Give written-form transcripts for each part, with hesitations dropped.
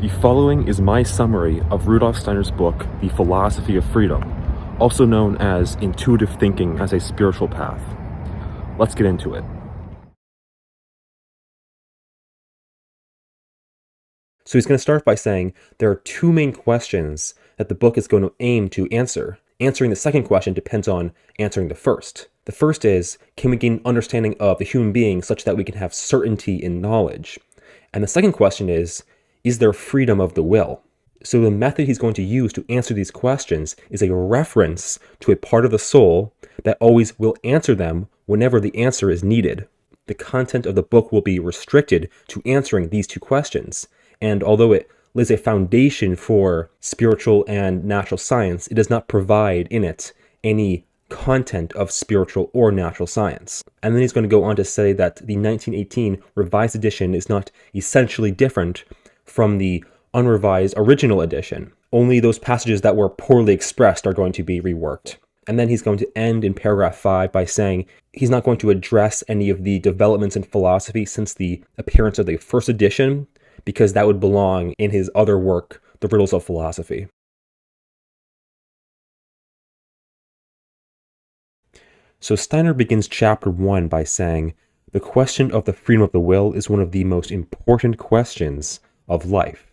The following is my summary of Rudolf Steiner's book, The Philosophy of Freedom, also known as Intuitive Thinking as a Spiritual Path. Let's get into it. So he's going to start by saying there are two main questions that the book is going to aim to answer. Answering the second question depends on answering the first. The first is, can we gain understanding of the human being such that we can have certainty in knowledge? And the second question is there freedom of the will? So the method he's going to use to answer these questions is a reference to a part of the soul that always will answer them whenever the answer is needed. The content of the book will be restricted to answering these two questions. And although it lays a foundation for spiritual and natural science, it does not provide in it any content of spiritual or natural science. And then he's going to go on to say that the 1918 revised edition is not essentially different from the unrevised original edition. Only those passages that were poorly expressed are going to be reworked. And then he's going to end in paragraph 5 by saying he's not going to address any of the developments in philosophy since the appearance of the first edition, because that would belong in his other work, The Riddles of Philosophy. So Steiner begins chapter 1 by saying, the question of the freedom of the will is one of the most important questions of life,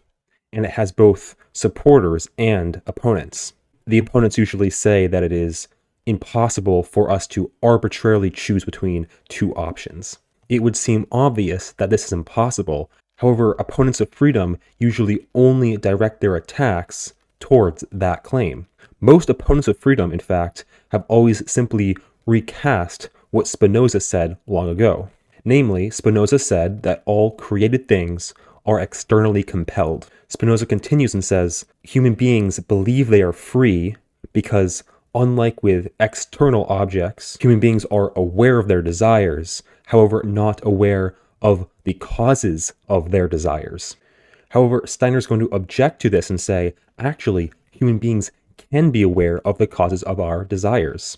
and it has both supporters and opponents. The opponents usually say that it is impossible for us to arbitrarily choose between two options. It would seem obvious that this is impossible. However, opponents of freedom usually only direct their attacks towards that claim. Most opponents of freedom, in fact, have always simply recast what Spinoza said long ago. Namely, Spinoza said that all created things are externally compelled. Spinoza continues and says, human beings believe they are free because, unlike with external objects, human beings are aware of their desires, however, not aware of the causes of their desires. However, Steiner's going to object to this and say, actually, human beings can be aware of the causes of our desires.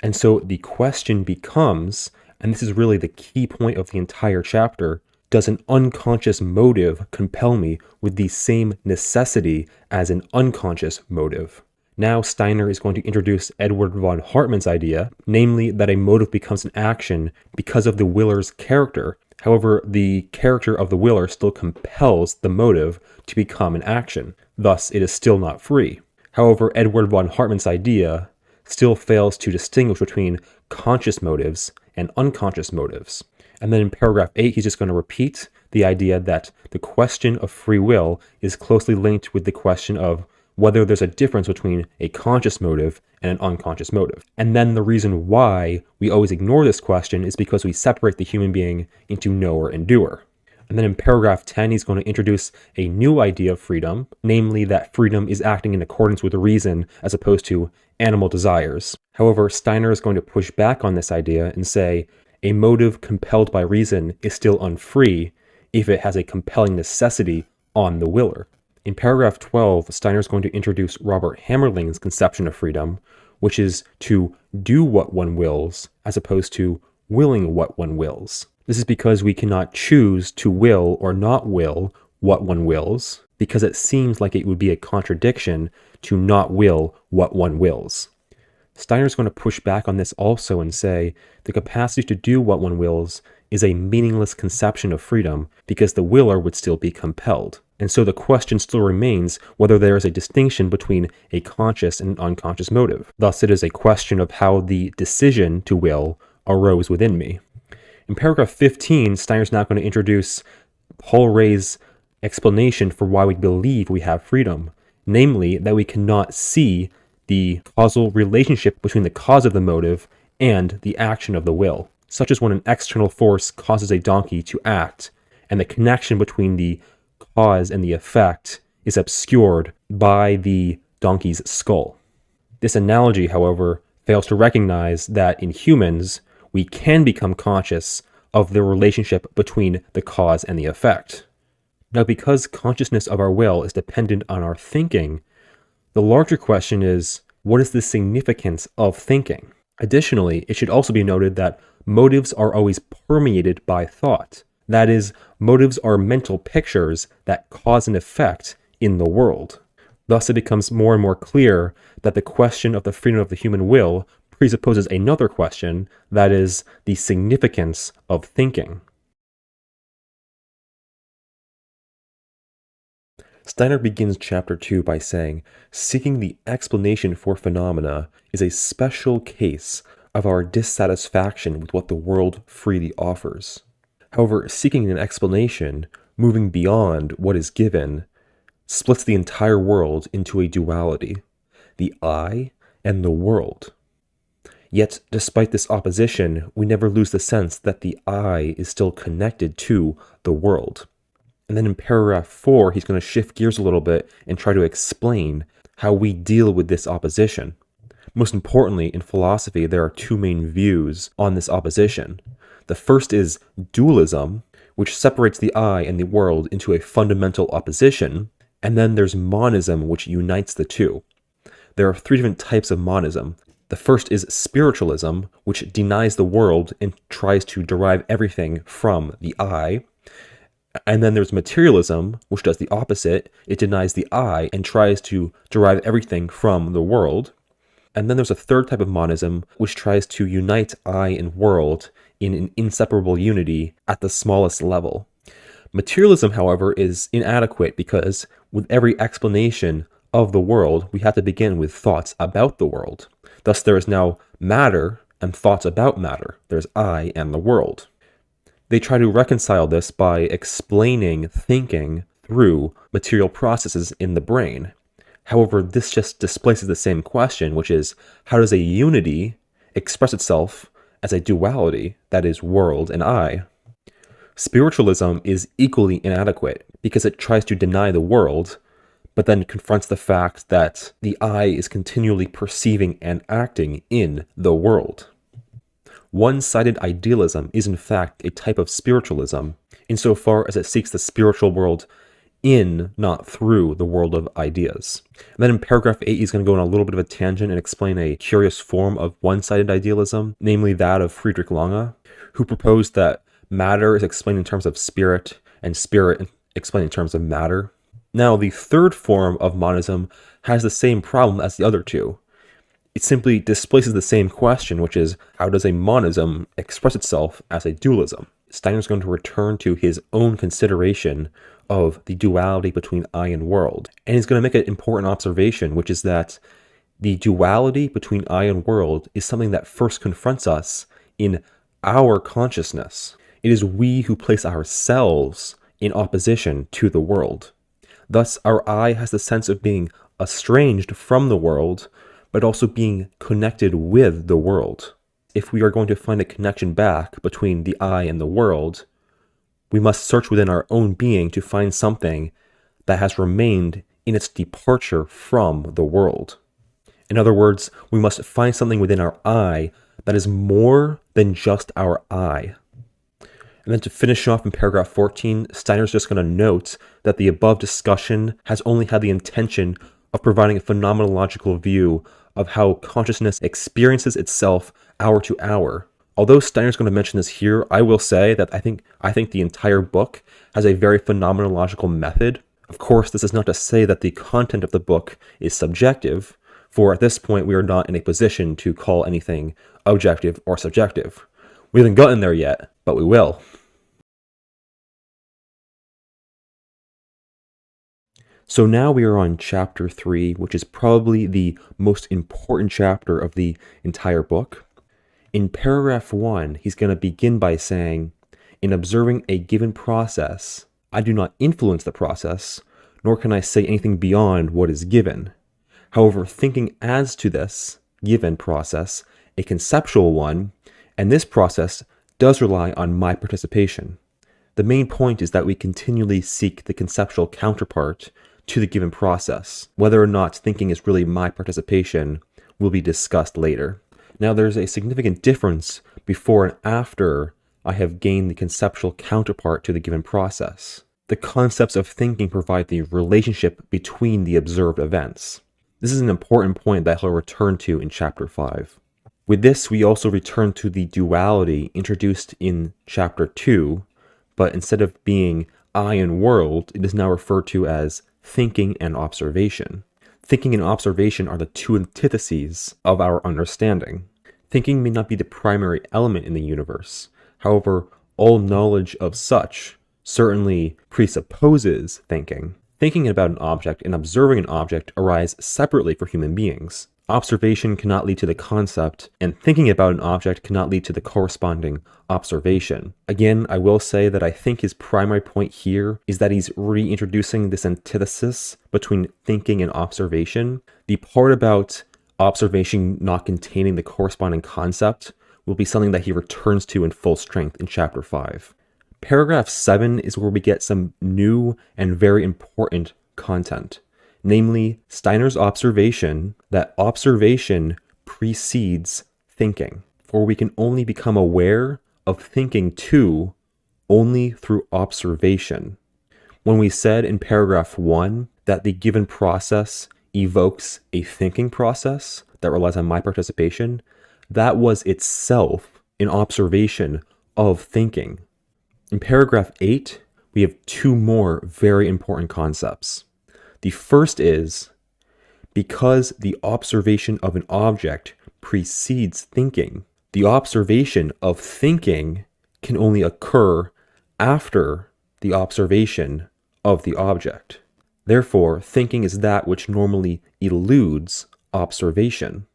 And so the question becomes, and this is really the key point of the entire chapter, does an unconscious motive compel me with the same necessity as an unconscious motive? Now Steiner is going to introduce Edward von Hartmann's idea, namely that a motive becomes an action because of the willer's character. However, the character of the willer still compels the motive to become an action. Thus, it is still not free. However, Edward von Hartmann's idea still fails to distinguish between conscious motives and unconscious motives. And then in paragraph 8, he's just going to repeat the idea that the question of free will is closely linked with the question of whether there's a difference between a conscious motive and an unconscious motive. And then the reason why we always ignore this question is because we separate the human being into knower and doer. And then in paragraph 10, he's going to introduce a new idea of freedom, namely that freedom is acting in accordance with reason as opposed to animal desires. However, Steiner is going to push back on this idea and say a motive compelled by reason is still unfree if it has a compelling necessity on the willer. In paragraph 12, Steiner is going to introduce Robert Hammerling's conception of freedom, which is to do what one wills as opposed to willing what one wills. This is because we cannot choose to will or not will what one wills, because it seems like it would be a contradiction to not will what one wills. Steiner is going to push back on this also and say the capacity to do what one wills is a meaningless conception of freedom because the willer would still be compelled. And so the question still remains whether there is a distinction between a conscious and unconscious motive. Thus, it is a question of how the decision to will arose within me. In paragraph 15, Steiner's now going to introduce Paul Ray's explanation for why we believe we have freedom, namely that we cannot see the causal relationship between the cause of the motive and the action of the will, such as when an external force causes a donkey to act, and the connection between the cause and the effect is obscured by the donkey's skull. This analogy, however, fails to recognize that in humans, we can become conscious of the relationship between the cause and the effect. Now, because consciousness of our will is dependent on our thinking, the larger question is, what is the significance of thinking? Additionally, it should also be noted that motives are always permeated by thought. That is, motives are mental pictures that cause an effect in the world. Thus, it becomes more and more clear that the question of the freedom of the human will presupposes another question, that is, the significance of thinking. Steiner begins chapter 2 by saying, seeking the explanation for phenomena is a special case of our dissatisfaction with what the world freely offers. However, seeking an explanation, moving beyond what is given, splits the entire world into a duality, the I and the world. Yet, despite this opposition, we never lose the sense that the I is still connected to the world. And then in paragraph 4, he's going to shift gears a little bit and try to explain how we deal with this opposition. Most importantly, in philosophy, there are two main views on this opposition. The first is dualism, which separates the I and the world into a fundamental opposition, and then there's monism, which unites the two. There are three different types of monism. The first is spiritualism, which denies the world and tries to derive everything from the I. And then there's materialism, which does the opposite. It denies the I and tries to derive everything from the world. And then there's a third type of monism, which tries to unite I and world in an inseparable unity at the smallest level. Materialism, however, is inadequate because with every explanation of the world, we have to begin with thoughts about the world. Thus, there is now matter and thoughts about matter. There's I and the world. They try to reconcile this by explaining thinking through material processes in the brain. However, this just displaces the same question, which is, how does a unity express itself as a duality, that is, world and I? Spiritualism is equally inadequate because it tries to deny the world, but then confronts the fact that the I is continually perceiving and acting in the world. One-sided idealism is in fact a type of spiritualism, insofar as it seeks the spiritual world in, not through, the world of ideas. And then in paragraph 8, he's going to go on a little bit of a tangent and explain a curious form of one-sided idealism, namely that of Friedrich Lange, who proposed that matter is explained in terms of spirit, and spirit explained in terms of matter. Now, the third form of monism has the same problem as the other two. It simply displaces the same question, which is, how does a monism express itself as a dualism? Steiner's going to return to his own consideration of the duality between I and world. And he's going to make an important observation, which is that the duality between I and world is something that first confronts us in our consciousness. It is we who place ourselves in opposition to the world. Thus, our I has the sense of being estranged from the world, but also being connected with the world. If we are going to find a connection back between the I and the world, we must search within our own being to find something that has remained in its departure from the world. In other words, we must find something within our I that is more than just our I. And then to finish off in paragraph 14, Steiner's just going to note that the above discussion has only had the intention of providing a phenomenological view of how consciousness experiences itself hour to hour. Although Steiner's going to mention this here, I will say that I think the entire book has a very phenomenological method. Of course, this is not to say that the content of the book is subjective, for at this point we are not in a position to call anything objective or subjective. We haven't gotten there yet, but we will. So now we are on chapter 3, which is probably the most important chapter of the entire book. In paragraph 1, he's going to begin by saying, in observing a given process, I do not influence the process, nor can I say anything beyond what is given. However, thinking adds to this given process a conceptual one, and this process does rely on my participation. The main point is that we continually seek the conceptual counterpart to the given process. Whether or not thinking is really my participation will be discussed later. Now, there's a significant difference before and after I have gained the conceptual counterpart to the given process. The concepts of thinking provide the relationship between the observed events. This is an important point that he'll return to in chapter 5. With this, we also return to the duality introduced in chapter 2 but instead of being I and world, it is now referred to as thinking and observation. Thinking and observation are the two antitheses of our understanding. Thinking may not be the primary element in the universe. However, all knowledge of such certainly presupposes thinking. Thinking about an object and observing an object arise separately for human beings. Observation cannot lead to the concept, and thinking about an object cannot lead to the corresponding observation. Again, I will say that I think his primary point here is that he's reintroducing this antithesis between thinking and observation. The part about observation not containing the corresponding concept will be something that he returns to in full strength in chapter 5. Paragraph 7 is where we get some new and very important content. Namely, Steiner's observation that observation precedes thinking, for we can only become aware of thinking too only through observation. When we said in paragraph 1 that the given process evokes a thinking process that relies on my participation, that was itself an observation of thinking. In paragraph 8, we have two more very important concepts. The first is, because the observation of an object precedes thinking, the observation of thinking can only occur after the observation of the object. Therefore, thinking is that which normally eludes observation.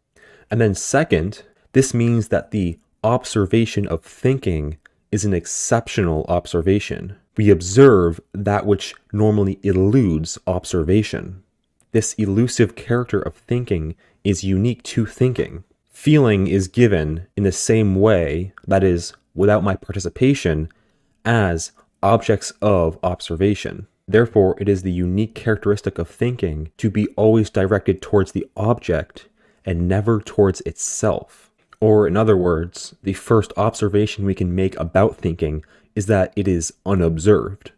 And then second, this means that the observation of thinking is an exceptional observation. We observe that which normally eludes observation. This elusive character of thinking is unique to thinking. Feeling is given in the same way, that is, without my participation, as objects of observation. Therefore, it is the unique characteristic of thinking to be always directed towards the object and never towards itself. Or, in other words, the first observation we can make about thinking is that it is unobserved.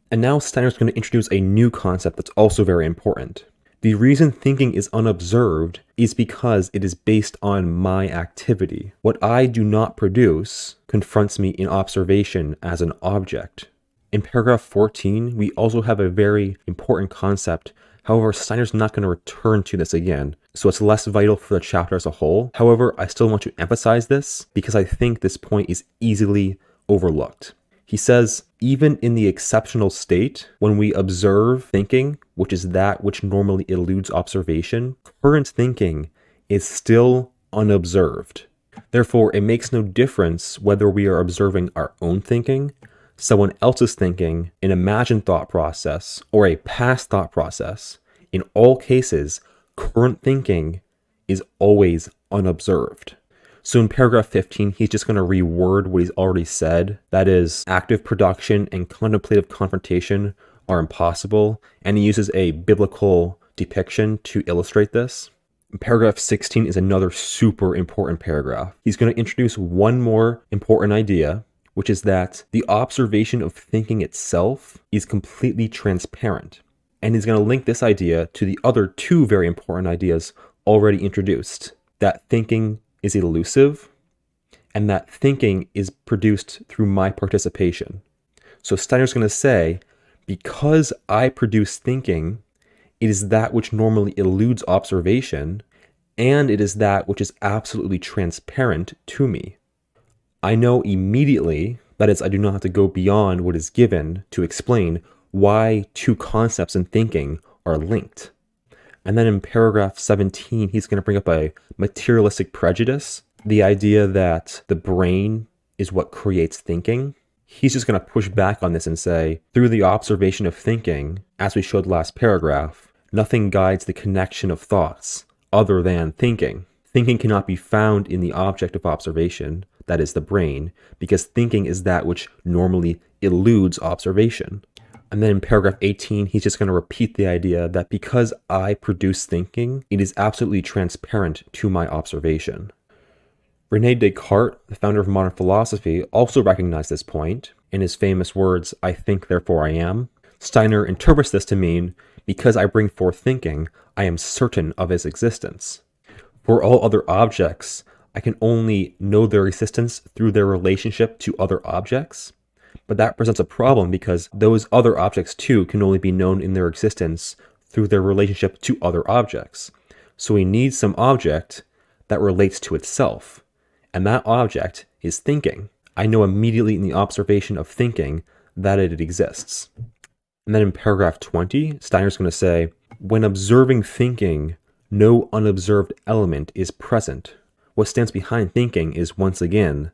And now Steiner's going to introduce a new concept that's also very important. The reason thinking is unobserved is because it is based on my activity. What I do not produce confronts me in observation as an object. In paragraph 14, we also have a very important concept. However, Steiner's not going to return to this again, so it's less vital for the chapter as a whole. However, I still want to emphasize this because I think this point is easily overlooked. He says, even in the exceptional state, when we observe thinking, which is that which normally eludes observation, current thinking is still unobserved. Therefore, it makes no difference whether we are observing our own thinking, someone else's thinking, an imagined thought process, or a past thought process. In all cases, current thinking is always unobserved. So in paragraph 15, he's just going to reword what he's already said. That is, active production and contemplative confrontation are impossible, and he uses a biblical depiction to illustrate this. Paragraph 16 is another super important paragraph. He's going to introduce one more important idea, which is that the observation of thinking itself is completely transparent. And he's going to link this idea to the other two very important ideas already introduced, that thinking is elusive, and that thinking is produced through my participation. So Steiner's going to say, because I produce thinking, it is that which normally eludes observation, and it is that which is absolutely transparent to me. I know immediately, that is, I do not have to go beyond what is given to explain why two concepts in thinking are linked. And then in paragraph 17, he's going to bring up a materialistic prejudice, the idea that the brain is what creates thinking. He's just going to push back on this and say, through the observation of thinking, as we showed last paragraph, nothing guides the connection of thoughts other than thinking. Thinking cannot be found in the object of observation, that is the brain, because thinking is that which normally eludes observation. And then in paragraph 18, he's just going to repeat the idea that because I produce thinking, it is absolutely transparent to my observation. René Descartes, the founder of modern philosophy, also recognized this point in his famous words, "I think, therefore I am." Steiner interprets this to mean, because I bring forth thinking, I am certain of its existence. For all other objects, I can only know their existence through their relationship to other objects. But that presents a problem because those other objects too can only be known in their existence through their relationship to other objects. So we need some object that relates to itself. And that object is thinking. I know immediately in the observation of thinking that it exists. And then in paragraph 20, Steiner's going to say, when observing thinking, no unobserved element is present. What stands behind thinking is once again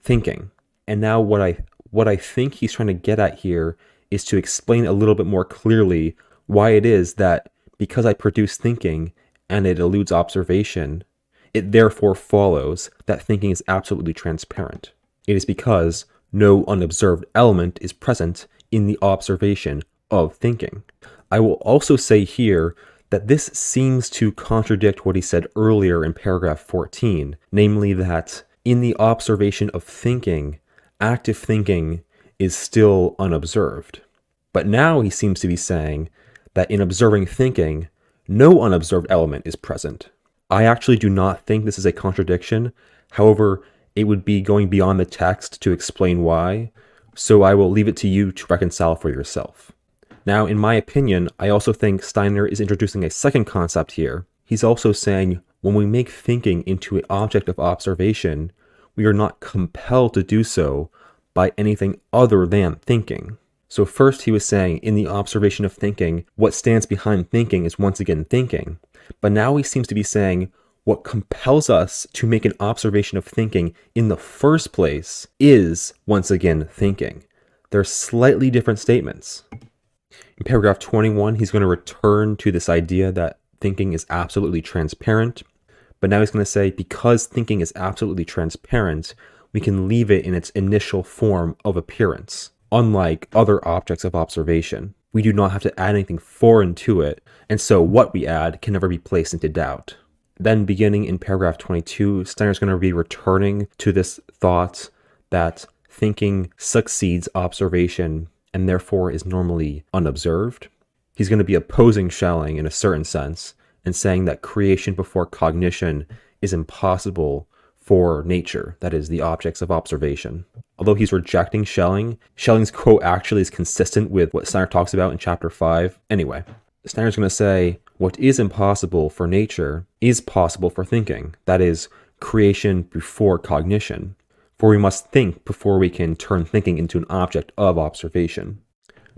thinking. And now what I think he's trying to get at here is to explain a little bit more clearly why it is that because I produce thinking and it eludes observation, it therefore follows that thinking is absolutely transparent. It is because no unobserved element is present in the observation of thinking. I will also say here that this seems to contradict what he said earlier in paragraph 14, namely that in the observation of thinking, active thinking is still unobserved. But now he seems to be saying that in observing thinking, no unobserved element is present. I actually do not think this is a contradiction. However, it would be going beyond the text to explain why, so I will leave it to you to reconcile for yourself. Now, in my opinion, I also think Steiner is introducing a second concept here. He's also saying when we make thinking into an object of observation, we are not compelled to do so by anything other than thinking. So first he was saying in the observation of thinking, what stands behind thinking is once again thinking. But now he seems to be saying what compels us to make an observation of thinking in the first place is once again thinking. They're slightly different statements. In paragraph 21, he's going to return to this idea that thinking is absolutely transparent. But now he's going to say because thinking is absolutely transparent, we can leave it in its initial form of appearance. Unlike other objects of observation, we do not have to add anything foreign to it, and so what we add can never be placed into doubt. Then beginning in paragraph 22, Steiner's going to be returning to this thought that thinking succeeds observation and therefore is normally unobserved. He's going to be opposing Schelling in a certain sense and saying that creation before cognition is impossible for nature, that is, the objects of observation. Although he's rejecting Schelling, Schelling's quote actually is consistent with what Steiner talks about in chapter 5. Anyway, Steiner's going to say, what is impossible for nature is possible for thinking, that is, creation before cognition. For we must think before we can turn thinking into an object of observation.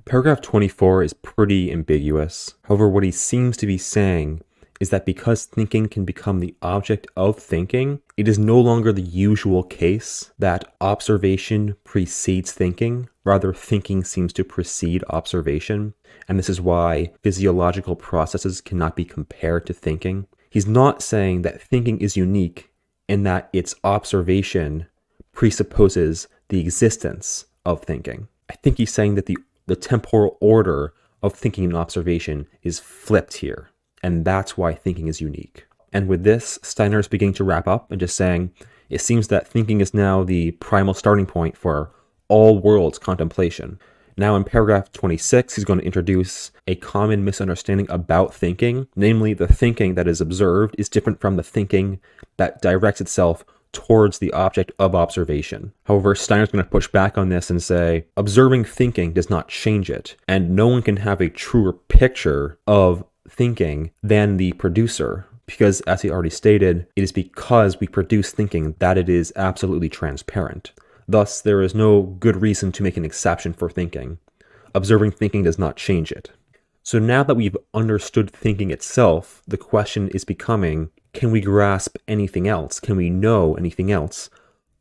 Paragraph 24 is pretty ambiguous. However, what he seems to be saying is that because thinking can become the object of thinking, it is no longer the usual case that observation precedes thinking. Rather, thinking seems to precede observation, and this is why physiological processes cannot be compared to thinking. He's not saying that thinking is unique in that its observation presupposes the existence of thinking. I think he's saying that the temporal order of thinking and observation is flipped here, and that's why thinking is unique. And with this, Steiner is beginning to wrap up and just saying, it seems that thinking is now the primal starting point for all worlds contemplation. Now in paragraph 26, he's going to introduce a common misunderstanding about thinking, namely the thinking that is observed is different from the thinking that directs itself towards the object of observation. However, Steiner's going to push back on this and say, observing thinking does not change it, and no one can have a truer picture of thinking than the producer, because as he already stated, it is because we produce thinking that it is absolutely transparent. Thus, there is no good reason to make an exception for thinking. Observing thinking does not change it. So now that we've understood thinking itself, the question is becoming, can we grasp anything else? Can we know anything else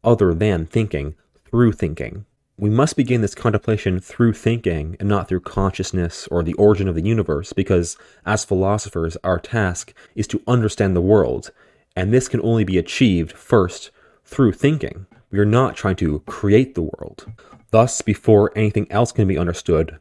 other than thinking through thinking? We must begin this contemplation through thinking and not through consciousness or the origin of the universe, because as philosophers, our task is to understand the world, and this can only be achieved first through thinking. We are not trying to create the world. Thus, before anything else can be understood,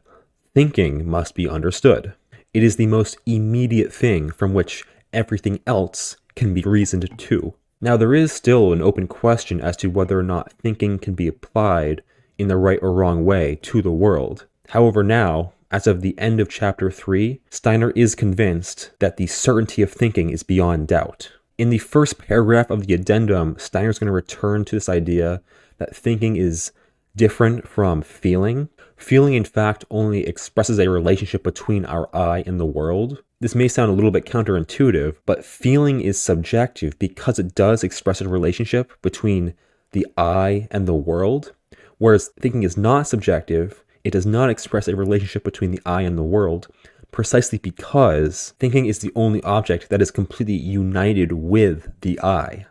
thinking must be understood. It is the most immediate thing from which everything else can be reasoned to. Now, there is still an open question as to whether or not thinking can be applied in the right or wrong way to the world. However, now, as of the end of chapter 3, Steiner is convinced that the certainty of thinking is beyond doubt. In the first paragraph of the addendum, Steiner's going to return to this idea that thinking is different from feeling. Feeling, in fact, only expresses a relationship between our I and the world. This may sound a little bit counterintuitive, but feeling is subjective because it does express a relationship between the I and the world, whereas thinking is not subjective. It does not express a relationship between the I and the world, precisely because thinking is the only object that is completely united with the I.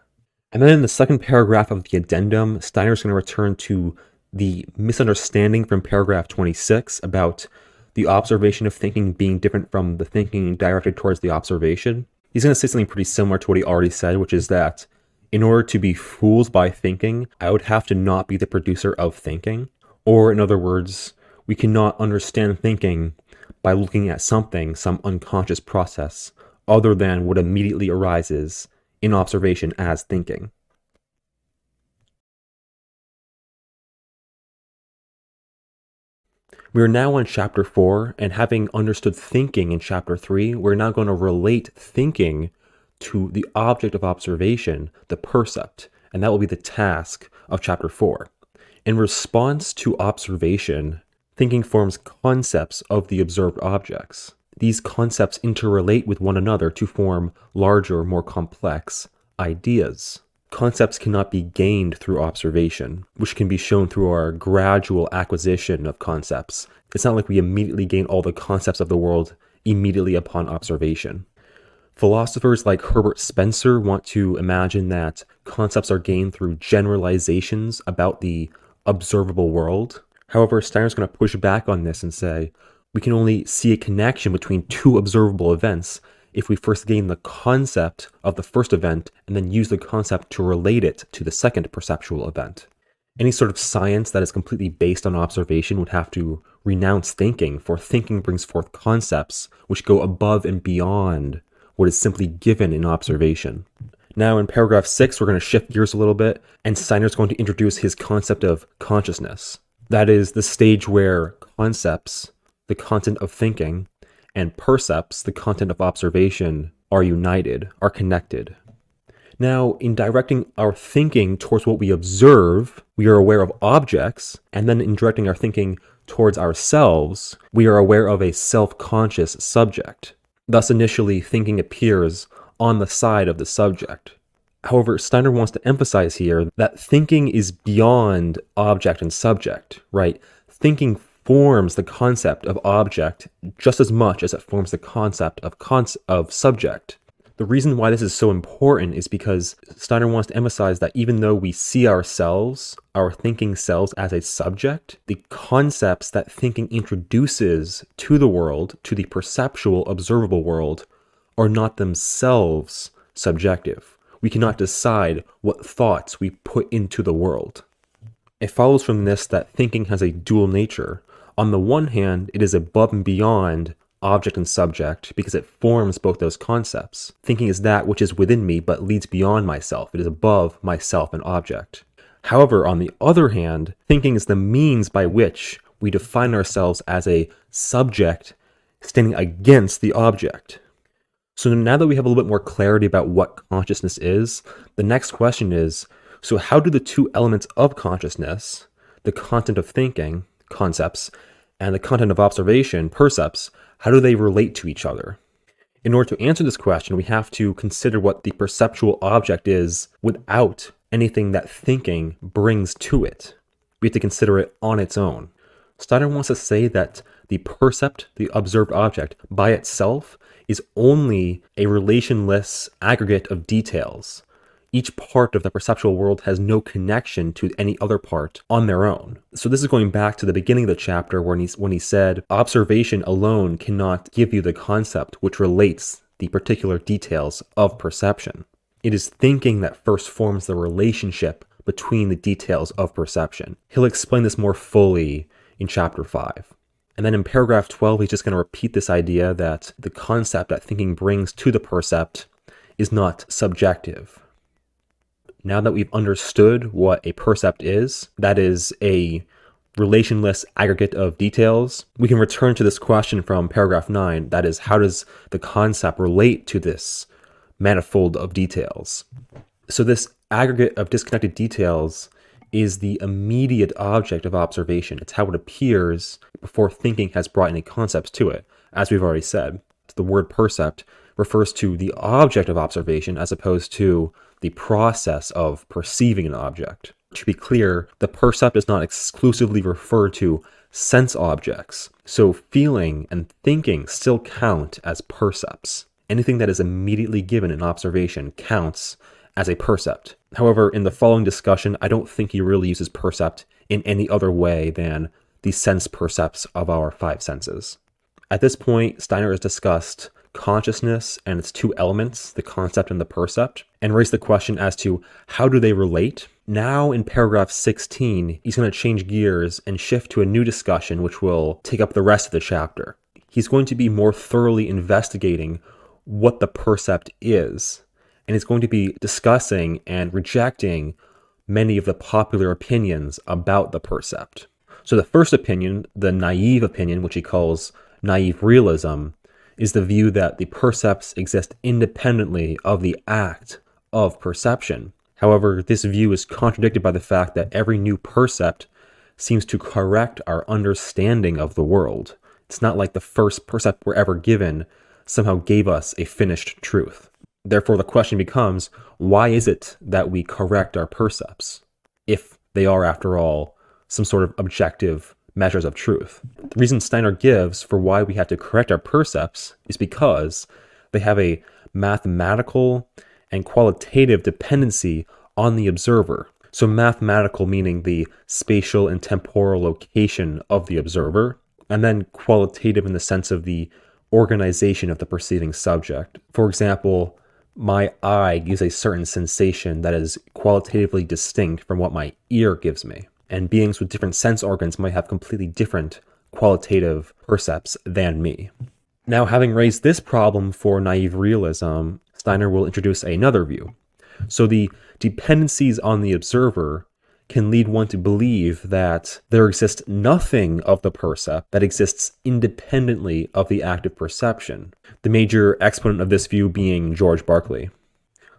And then in the second paragraph of the addendum, Steiner's going to return to the misunderstanding from paragraph 26 about the observation of thinking being different from the thinking directed towards the observation. He's going to say something pretty similar to what he already said, which is that in order to be fooled by thinking, I would have to not be the producer of thinking. Or in other words, we cannot understand thinking by looking at something, some unconscious process, other than what immediately arises in observation as thinking. We are now on chapter 4, and having understood thinking in chapter 3, we're now going to relate thinking to the object of observation, the percept, and that will be the task of chapter 4. In response to observation, thinking forms concepts of the observed objects. These concepts interrelate with one another to form larger, more complex ideas. Concepts cannot be gained through observation, which can be shown through our gradual acquisition of concepts. It's not like we immediately gain all the concepts of the world immediately upon observation. Philosophers like Herbert Spencer want to imagine that concepts are gained through generalizations about the observable world. However, Steiner's going to push back on this and say, we can only see a connection between two observable events if we first gain the concept of the first event and then use the concept to relate it to the second perceptual event. Any sort of science that is completely based on observation would have to renounce thinking, for thinking brings forth concepts which go above and beyond what is simply given in observation. Now in paragraph 6, we're going to shift gears a little bit, and Steiner's going to introduce his concept of consciousness. That is the stage where concepts, the content of thinking, and percepts, the content of observation, are united, are connected. Now, in directing our thinking towards what we observe, we are aware of objects, and then in directing our thinking towards ourselves, we are aware of a self-conscious subject. Thus, initially, thinking appears on the side of the subject. However, Steiner wants to emphasize here that thinking is beyond object and subject, right? Thinking forms the concept of object just as much as it forms the concept of subject. The reason why this is so important is because Steiner wants to emphasize that even though we see ourselves, our thinking selves, as a subject, the concepts that thinking introduces to the world, to the perceptual, observable world, are not themselves subjective. We cannot decide what thoughts we put into the world. It follows from this that thinking has a dual nature. On the one hand, it is above and beyond object and subject because it forms both those concepts. Thinking is that which is within me but leads beyond myself. It is above myself and object. However, on the other hand, thinking is the means by which we define ourselves as a subject standing against the object. So now that we have a little bit more clarity about what consciousness is, the next question is, so how do the two elements of consciousness, the content of thinking, concepts, and the content of observation, percepts, how do they relate to each other? In order to answer this question, we have to consider what the perceptual object is without anything that thinking brings to it. We have to consider it on its own. Steiner wants to say that the percept, the observed object, by itself is only a relationless aggregate of details. Each part of the perceptual world has no connection to any other part on their own. So this is going back to the beginning of the chapter when he said, observation alone cannot give you the concept which relates the particular details of perception. It is thinking that first forms the relationship between the details of perception. He'll explain this more fully in chapter 5. And then in paragraph 12, he's just going to repeat this idea that the concept that thinking brings to the percept is not subjective. Now that we've understood what a percept is, that is a relationless aggregate of details, we can return to this question from paragraph 9, that is, how does the concept relate to this manifold of details? So this aggregate of disconnected details is the immediate object of observation. It's how it appears before thinking has brought any concepts to it, as we've already said. The word percept refers to the object of observation as opposed to the process of perceiving an object. To be clear, the percept does not exclusively refer to sense objects, so feeling and thinking still count as percepts. Anything that is immediately given in observation counts as a percept. However, in the following discussion, I don't think he really uses percept in any other way than the sense percepts of our five senses. At this point, Steiner has discussed consciousness and its two elements, the concept and the percept, and raised the question as to how do they relate. Now in paragraph 16, he's going to change gears and shift to a new discussion which will take up the rest of the chapter. He's going to be more thoroughly investigating what the percept is, and he's going to be discussing and rejecting many of the popular opinions about the percept. So the first opinion, the naive opinion, which he calls naive realism, is the view that the percepts exist independently of the act of perception. However, this view is contradicted by the fact that every new percept seems to correct our understanding of the world. It's not like the first percept we're ever given somehow gave us a finished truth. Therefore, the question becomes, why is it that we correct our percepts, if they are, after all, some sort of objective measures of truth? The reason Steiner gives for why we have to correct our percepts is because they have a mathematical and qualitative dependency on the observer. So mathematical meaning the spatial and temporal location of the observer, and then qualitative in the sense of the organization of the perceiving subject. For example, my eye gives a certain sensation that is qualitatively distinct from what my ear gives me. And beings with different sense organs might have completely different qualitative percepts than me. Now, having raised this problem for naive realism, Steiner will introduce another view. So the dependencies on the observer can lead one to believe that there exists nothing of the percept that exists independently of the act of perception, the major exponent of this view being George Berkeley.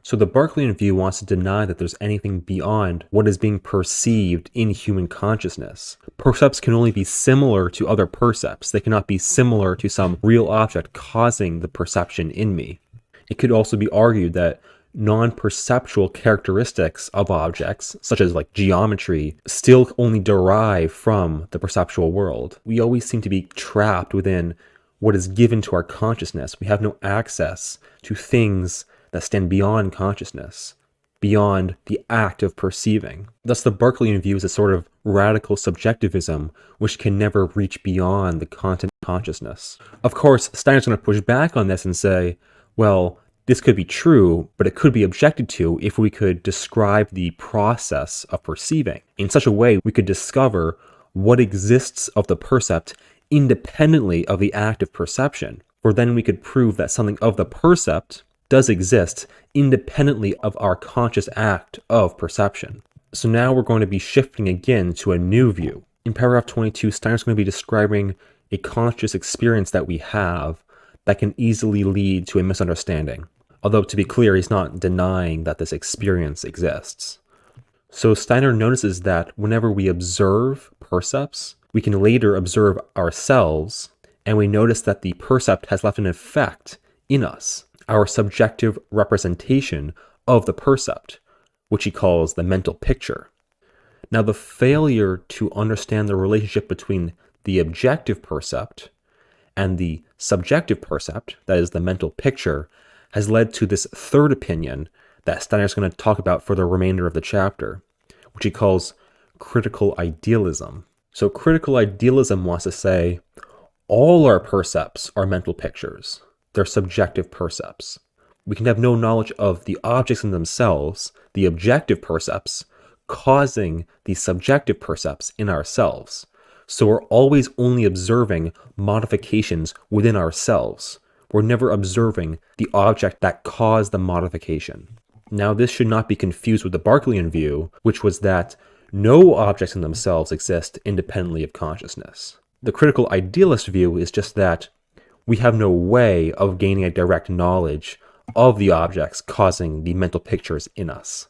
So the Berkeleyan view wants to deny that there's anything beyond what is being perceived in human consciousness. Percepts can only be similar to other percepts. They cannot be similar to some real object causing the perception in me. It could also be argued that non-perceptual characteristics of objects, such as like geometry, still only derive from the perceptual world. We always seem to be trapped within what is given to our consciousness. We have no access to things that stand beyond consciousness, beyond the act of perceiving. Thus, the Berkeleyan view is a sort of radical subjectivism which can never reach beyond the content of consciousness. Of course, Steiner's going to push back on this and say, well, this could be true, but it could be objected to if we could describe the process of perceiving. In such a way, we could discover what exists of the percept independently of the act of perception, for then we could prove that something of the percept does exist independently of our conscious act of perception. So now we're going to be shifting again to a new view. In paragraph 22, Steiner's going to be describing a conscious experience that we have that can easily lead to a misunderstanding. Although, to be clear, he's not denying that this experience exists. So Steiner notices that whenever we observe percepts, we can later observe ourselves, and we notice that the percept has left an effect in us, our subjective representation of the percept, which he calls the mental picture. Now, the failure to understand the relationship between the objective percept and the subjective percept, that is the mental picture, has led to this third opinion that Steiner's going to talk about for the remainder of the chapter, which he calls critical idealism. So critical idealism wants to say all our percepts are mental pictures. They're subjective percepts. We can have no knowledge of the objects in themselves, the objective percepts, causing the subjective percepts in ourselves. So we're always only observing modifications within ourselves. We're never observing the object that caused the modification. Now, this should not be confused with the Berkeleyan view, which was that no objects in themselves exist independently of consciousness. The critical idealist view is just that we have no way of gaining a direct knowledge of the objects causing the mental pictures in us.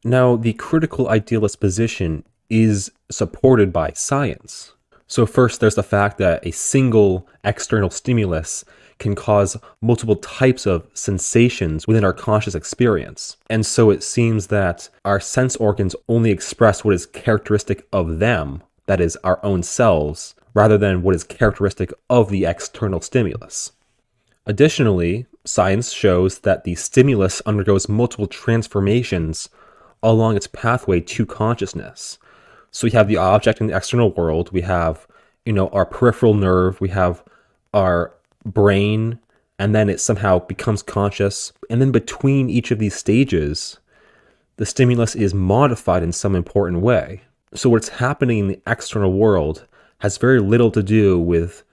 Now, the critical idealist position is supported by science. So first, there's the fact that a single external stimulus can cause multiple types of sensations within our conscious experience. And so it seems that our sense organs only express what is characteristic of them, that is, our own selves, rather than what is characteristic of the external stimulus. Additionally, science shows that the stimulus undergoes multiple transformations along its pathway to consciousness. So we have the object in the external world, we have, our peripheral nerve, we have our brain, and then it somehow becomes conscious. And then between each of these stages, the stimulus is modified in some important way. So what's happening in the external world has very little to do with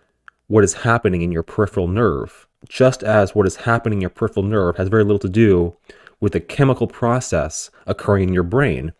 what is happening in your peripheral nerve, just as what is happening in your peripheral nerve has very little to do with the chemical process occurring in your brain.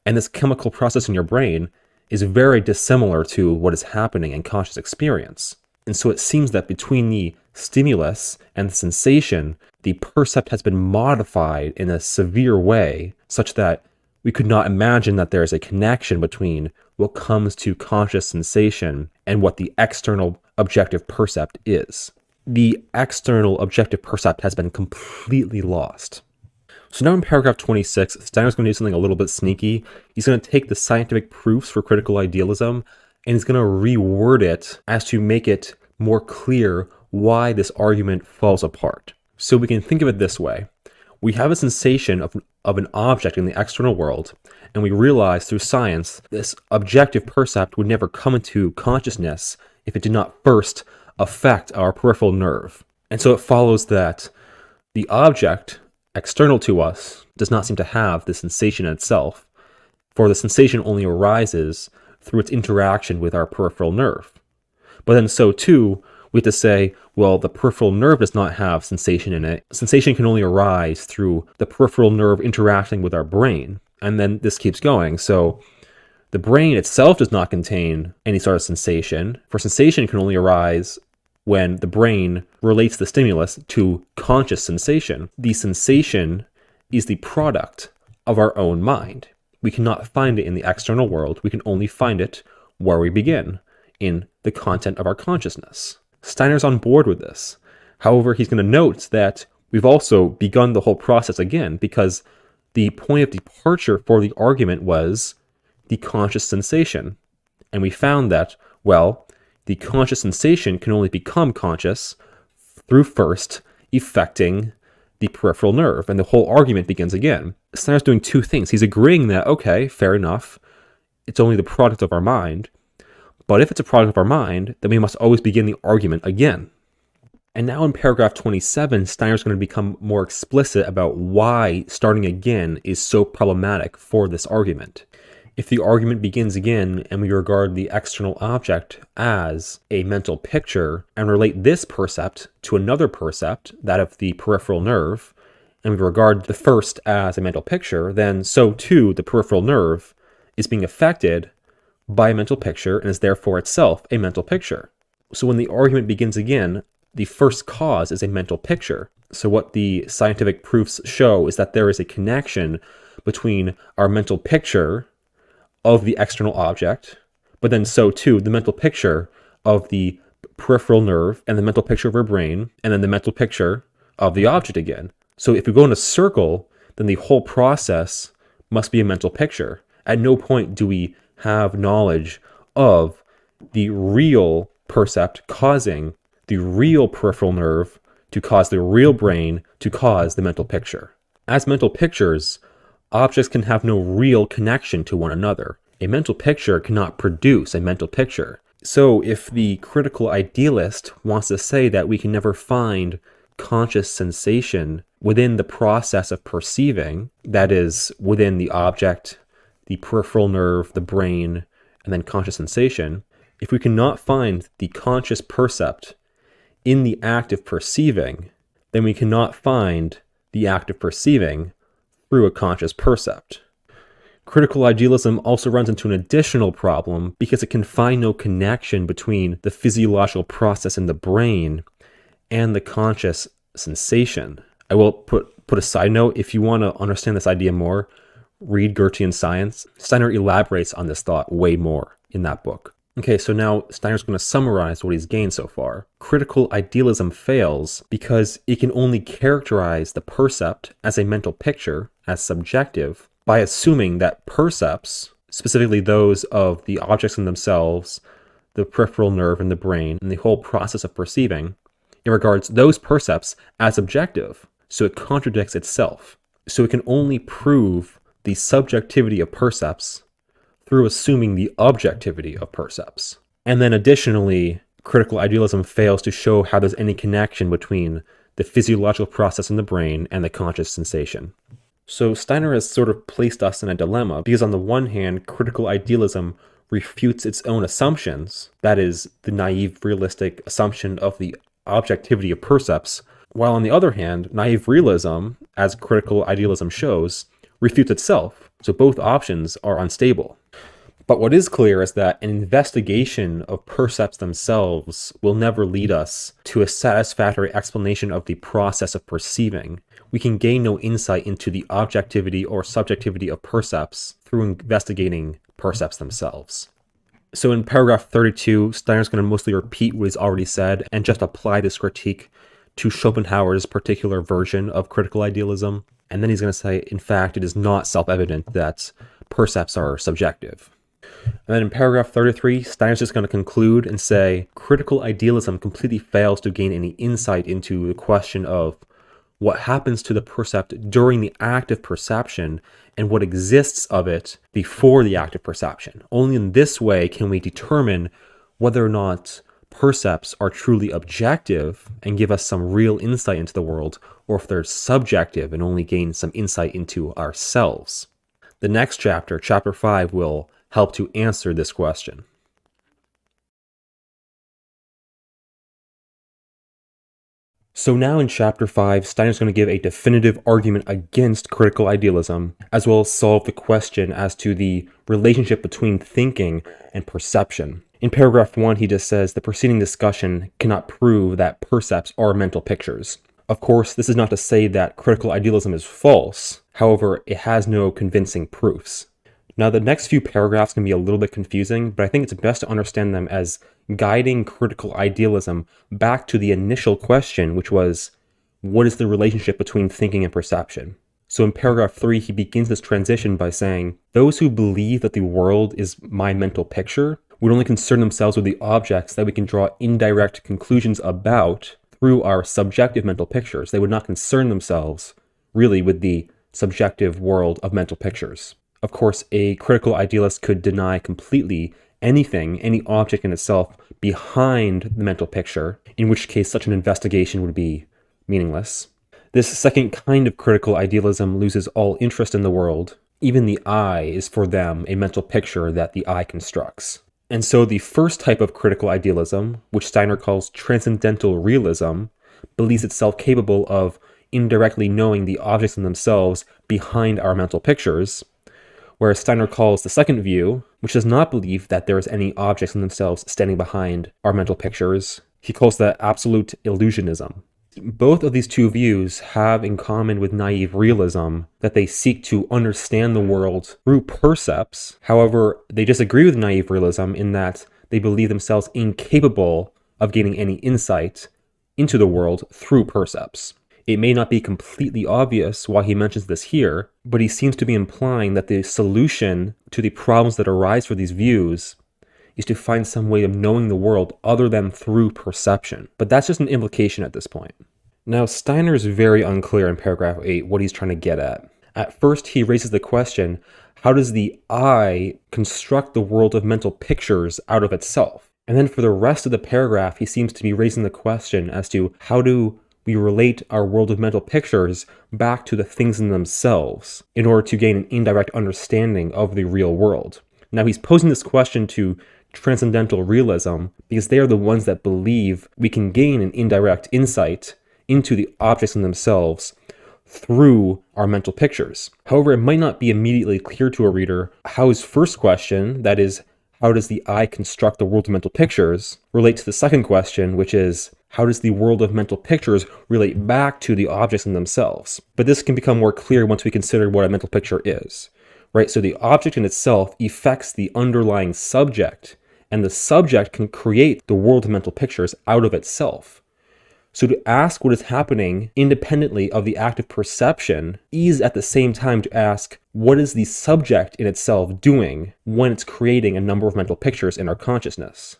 And this chemical process in your brain is very dissimilar to what is happening in conscious experience. And so it seems that between the stimulus and the sensation, the percept has been modified in a severe way, such that we could not imagine that there is a connection between what comes to conscious sensation and what the external objective percept is. The external objective percept has been completely lost. So now in paragraph 26, Steiner's going to do something a little bit sneaky. He's going to take the scientific proofs for critical idealism and he's going to reword it as to make it more clear why this argument falls apart. So we can think of it this way. We have a sensation of an object in the external world, and we realize through science this objective percept would never come into consciousness if it did not first affect our peripheral nerve. And so it follows that the object external to us does not seem to have the sensation itself, for the sensation only arises through its interaction with our peripheral nerve. But then so too, we have to say, well, the peripheral nerve does not have sensation in it. Sensation can only arise through the peripheral nerve interacting with our brain. And then this keeps going. So the brain itself does not contain any sort of sensation, for sensation can only arise when the brain relates the stimulus to conscious sensation. The sensation is the product of our own mind. We cannot find it in the external world. We can only find it where we begin, in the content of our consciousness. Steiner's on board with this. However, he's going to note that we've also begun the whole process again because the point of departure for the argument was the conscious sensation. And we found that, well, the conscious sensation can only become conscious through first affecting the peripheral nerve. And the whole argument begins again. Steiner's doing two things. He's agreeing that, okay, fair enough, it's only the product of our mind. But if it's a product of our mind, then we must always begin the argument again. And now in paragraph 27, Steiner's going to become more explicit about why starting again is so problematic for this argument. If the argument begins again and we regard the external object as a mental picture and relate this percept to another percept, that of the peripheral nerve, and we regard the first as a mental picture, then so too the peripheral nerve is being affected by a mental picture and is therefore itself a mental picture. So when the argument begins again, the first cause is a mental picture. So what the scientific proofs show is that there is a connection between our mental picture of the external object, but then so too the mental picture of the peripheral nerve and the mental picture of our brain, and then the mental picture of the object again. So if we go in a circle, then the whole process must be a mental picture. At no point do we have knowledge of the real percept causing the real peripheral nerve to cause the real brain to cause the mental picture. As mental pictures, objects can have no real connection to one another. A mental picture cannot produce a mental picture. So if the critical idealist wants to say that we can never find conscious sensation within the process of perceiving, that is, within the object, the peripheral nerve, the brain, and then conscious sensation, if we cannot find the conscious percept in the act of perceiving, then we cannot find the act of perceiving through a conscious percept. Critical idealism also runs into an additional problem because it can find no connection between the physiological process in the brain and the conscious sensation. I will put a side note. If you want to understand this idea more, read Goethean Science, Steiner elaborates on this thought way more in that book. Okay, so now Steiner's going to summarize what he's gained so far. Critical idealism fails because it can only characterize the percept as a mental picture, as subjective, by assuming that percepts, specifically those of the objects in themselves, the peripheral nerve in the brain, and the whole process of perceiving, it regards those percepts as objective, so it contradicts itself. So it can only prove the subjectivity of percepts through assuming the objectivity of percepts. And then additionally, critical idealism fails to show how there's any connection between the physiological process in the brain and the conscious sensation. So Steiner has sort of placed us in a dilemma, because on the one hand, critical idealism refutes its own assumptions, that is, the naive realistic assumption of the objectivity of percepts, while on the other hand, naive realism, as critical idealism shows, refutes itself, so both options are unstable. But what is clear is that an investigation of percepts themselves will never lead us to a satisfactory explanation of the process of perceiving. We can gain no insight into the objectivity or subjectivity of percepts through investigating percepts themselves. So in paragraph 32, Steiner's going to mostly repeat what he's already said and just apply this critique to Schopenhauer's particular version of critical idealism. And then he's going to say, in fact, it is not self-evident that percepts are subjective. And then in paragraph 33, Steiner's just going to conclude and say, critical idealism completely fails to gain any insight into the question of what happens to the percept during the act of perception and what exists of it before the act of perception. Only in this way can we determine whether or not percepts are truly objective and give us some real insight into the world, or if they're subjective and only gain some insight into ourselves. The next chapter, chapter 5, will help to answer this question. So now in chapter 5, Steiner's going to give a definitive argument against critical idealism, as well as solve the question as to the relationship between thinking and perception. In paragraph 1, he just says the preceding discussion cannot prove that percepts are mental pictures. Of course, this is not to say that critical idealism is false. However, it has no convincing proofs. Now, the next few paragraphs can be a little bit confusing, but I think it's best to understand them as guiding critical idealism back to the initial question, which was, what is the relationship between thinking and perception? So in paragraph 3, he begins this transition by saying, those who believe that the world is my mental picture would only concern themselves with the objects that we can draw indirect conclusions about through our subjective mental pictures. They would not concern themselves really with the subjective world of mental pictures. Of course, a critical idealist could deny completely anything, any object in itself, behind the mental picture, in which case such an investigation would be meaningless. This second kind of critical idealism loses all interest in the world. Even the I is for them a mental picture that the I constructs. And so the first type of critical idealism, which Steiner calls transcendental realism, believes itself capable of indirectly knowing the objects in themselves behind our mental pictures, whereas Steiner calls the second view, which does not believe that there is any objects in themselves standing behind our mental pictures, he calls that absolute illusionism. Both of these two views have in common with naive realism that they seek to understand the world through percepts. However, they disagree with naive realism in that they believe themselves incapable of gaining any insight into the world through percepts. It may not be completely obvious why he mentions this here, but he seems to be implying that the solution to the problems that arise for these views is to find some way of knowing the world other than through perception. But that's just an implication at this point. Now, Steiner is very unclear in paragraph 8 what he's trying to get at. At first, he raises the question, how does the I construct the world of mental pictures out of itself? And then for the rest of the paragraph, he seems to be raising the question as to how do we relate our world of mental pictures back to the things in themselves in order to gain an indirect understanding of the real world. Now, he's posing this question to transcendental realism because they are the ones that believe we can gain an indirect insight into the objects in themselves through our mental pictures. However, it might not be immediately clear to a reader how his first question, that is, how does the I construct the world of mental pictures, relate to the second question, which is, how does the world of mental pictures relate back to the objects in themselves? But this can become more clear once we consider what a mental picture is. right? So the object in itself affects the underlying subject, and the subject can create the world of mental pictures out of itself. So to ask what is happening independently of the act of perception is at the same time to ask what is the subject in itself doing when it's creating a number of mental pictures in our consciousness.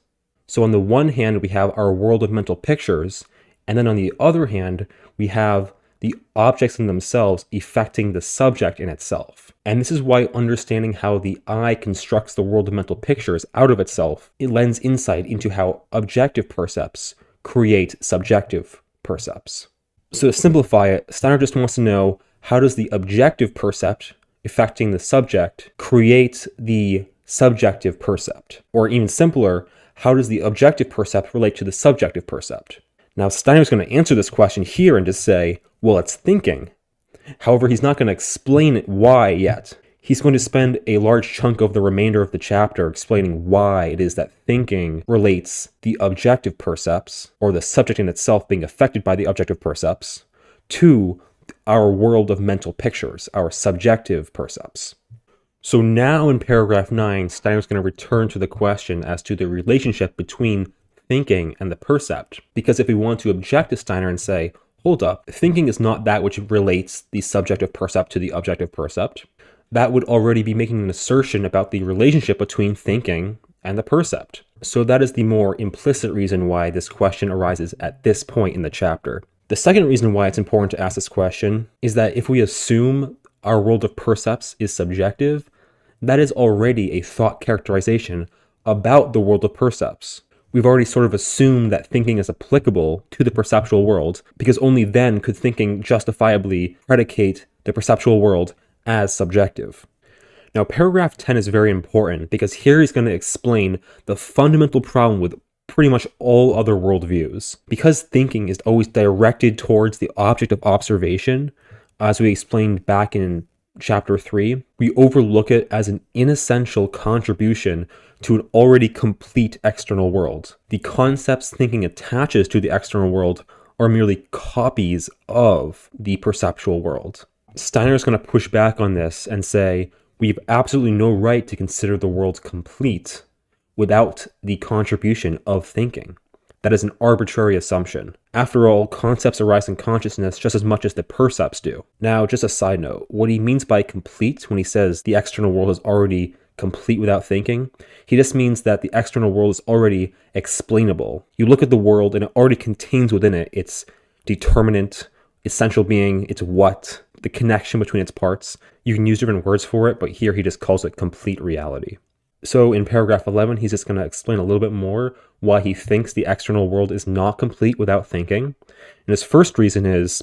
So on the one hand, we have our world of mental pictures, and then on the other hand, we have the objects in themselves affecting the subject in itself. And this is why understanding how the eye constructs the world of mental pictures out of itself, it lends insight into how objective percepts create subjective percepts. So to simplify it, Steiner just wants to know, how does the objective percept affecting the subject create the subjective percept? Or even simpler, how does the objective percept relate to the subjective percept? Now, Steiner's going to answer this question here and just say, well, it's thinking. However, he's not going to explain why yet. He's going to spend a large chunk of the remainder of the chapter explaining why it is that thinking relates the objective percepts, or the subject in itself being affected by the objective percepts, to our world of mental pictures, our subjective percepts. So now in paragraph 9, Steiner's going to return to the question as to the relationship between thinking and the percept. Because if we want to object to Steiner and say, hold up, thinking is not that which relates the subjective percept to the objective percept, that would already be making an assertion about the relationship between thinking and the percept. So that is the more implicit reason why this question arises at this point in the chapter. The second reason why it's important to ask this question is that if we assume our world of percepts is subjective, that is already a thought characterization about the world of percepts. We've already sort of assumed that thinking is applicable to the perceptual world, because only then could thinking justifiably predicate the perceptual world as subjective. Now, paragraph 10 is very important because here he's going to explain the fundamental problem with pretty much all other worldviews. Because thinking is always directed towards the object of observation, as we explained back in chapter 3, we overlook it as an inessential contribution to an already complete external world. The concepts thinking attaches to the external world are merely copies of the perceptual world. Steiner is going to push back on this and say, we have absolutely no right to consider the world complete without the contribution of thinking. That is an arbitrary assumption. After all, concepts arise in consciousness just as much as the percepts do. Now, just a side note, what he means by complete when he says the external world is already complete without thinking, he just means that the external world is already explainable. You look at the world and it already contains within it its determinant, essential being, its what, the connection between its parts. You can use different words for it, but here he just calls it complete reality. So in paragraph 11, he's just going to explain a little bit more why he thinks the external world is not complete without thinking. And his first reason is,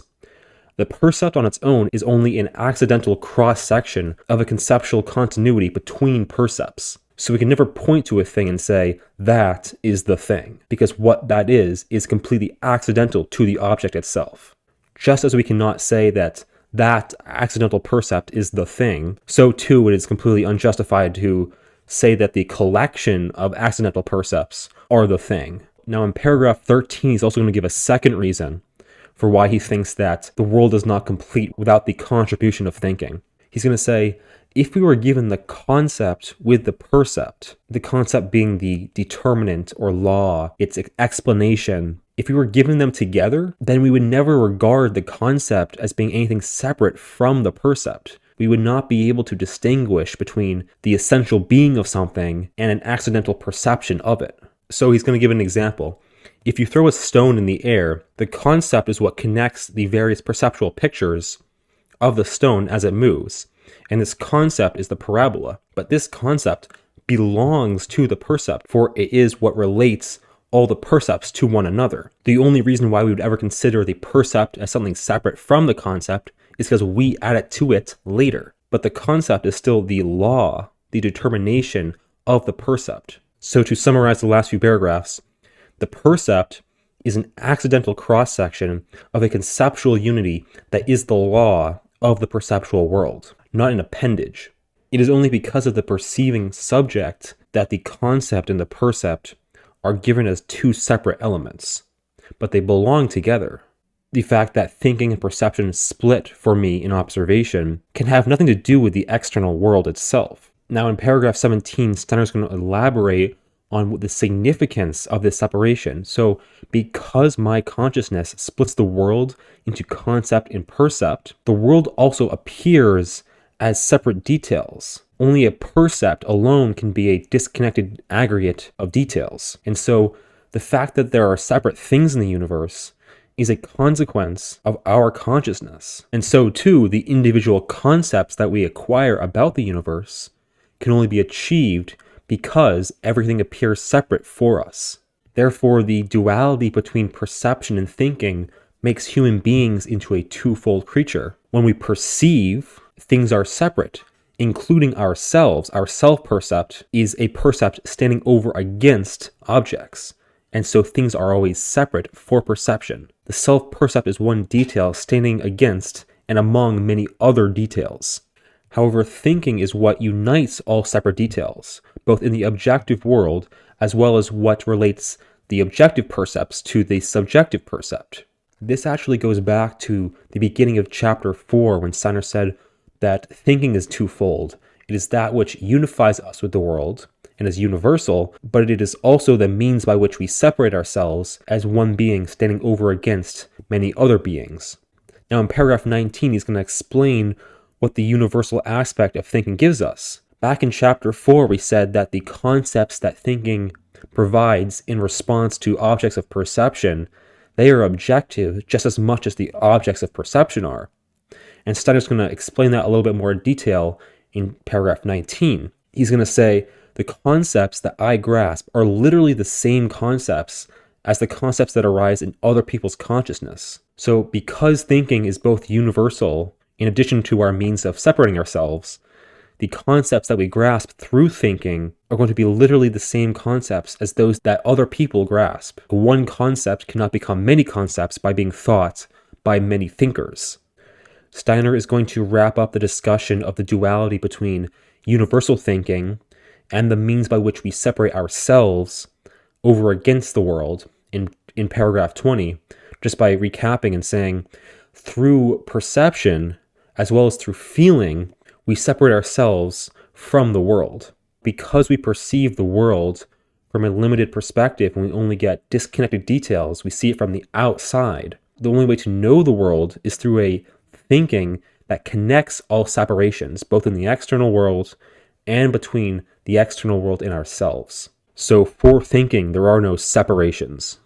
the percept on its own is only an accidental cross-section of a conceptual continuity between percepts. So we can never point to a thing and say, that is the thing, because what that is completely accidental to the object itself. Just as we cannot say that accidental percept is the thing, so too it is completely unjustified to say that the collection of accidental percepts are the thing. Now in paragraph 13, he's also going to give a second reason for why he thinks that the world is not complete without the contribution of thinking. He's going to say, if we were given the concept with the percept, the concept being the determinant or law, its explanation, if we were given them together, then we would never regard the concept as being anything separate from the percept. We would not be able to distinguish between the essential being of something and an accidental perception of it. So he's going to give an example. If you throw a stone in the air, the concept is what connects the various perceptual pictures of the stone as it moves. And this concept is the parabola. But this concept belongs to the percept, for it is what relates all the percepts to one another. The only reason why we would ever consider the percept as something separate from the concept is because we add it to it later. But the concept is still the law, the determination of the percept. So to summarize the last few paragraphs, the percept is an accidental cross-section of a conceptual unity that is the law of the perceptual world, not an appendage. It is only because of the perceiving subject that the concept and the percept are given as two separate elements, but they belong together. the fact that thinking and perception split for me in observation can have nothing to do with the external world itself. Now, in paragraph 17, Steiner's going to elaborate on the significance of this separation. So, because my consciousness splits the world into concept and percept, the world also appears as separate details. Only a percept alone can be a disconnected aggregate of details. And so, the fact that there are separate things in the universe is a consequence of our consciousness. And so, too, the individual concepts that we acquire about the universe can only be achieved because everything appears separate for us. Therefore, the duality between perception and thinking makes human beings into a twofold creature. When we perceive, things are separate, including ourselves. Our self-percept is a percept standing over against objects. And so things are always separate for perception. The self-percept is one detail standing against and among many other details. However, thinking is what unites all separate details, both in the objective world as well as what relates the objective percepts to the subjective percept. This actually goes back to the beginning of chapter 4 when Steiner said that thinking is twofold. It is that which unifies us with the world and is universal, but it is also the means by which we separate ourselves as one being standing over against many other beings. Now in paragraph 19, he's going to explain what the universal aspect of thinking gives us. Back in chapter 4, we said that the concepts that thinking provides in response to objects of perception, they are objective just as much as the objects of perception are. And Steiner's going to explain that a little bit more in detail in paragraph 19. He's going to say, the concepts that I grasp are literally the same concepts as the concepts that arise in other people's consciousness. So because thinking is both universal, in addition to our means of separating ourselves, the concepts that we grasp through thinking are going to be literally the same concepts as those that other people grasp. One concept cannot become many concepts by being thought by many thinkers. Steiner is going to wrap up the discussion of the duality between universal thinking and the means by which we separate ourselves over against the world in paragraph 20, just by recapping and saying, through perception, as well as through feeling, we separate ourselves from the world. Because we perceive the world from a limited perspective and we only get disconnected details, we see it from the outside. The only way to know the world is through a thinking that connects all separations, both in the external world and between the external world and ourselves. So for thinking, there are no separations.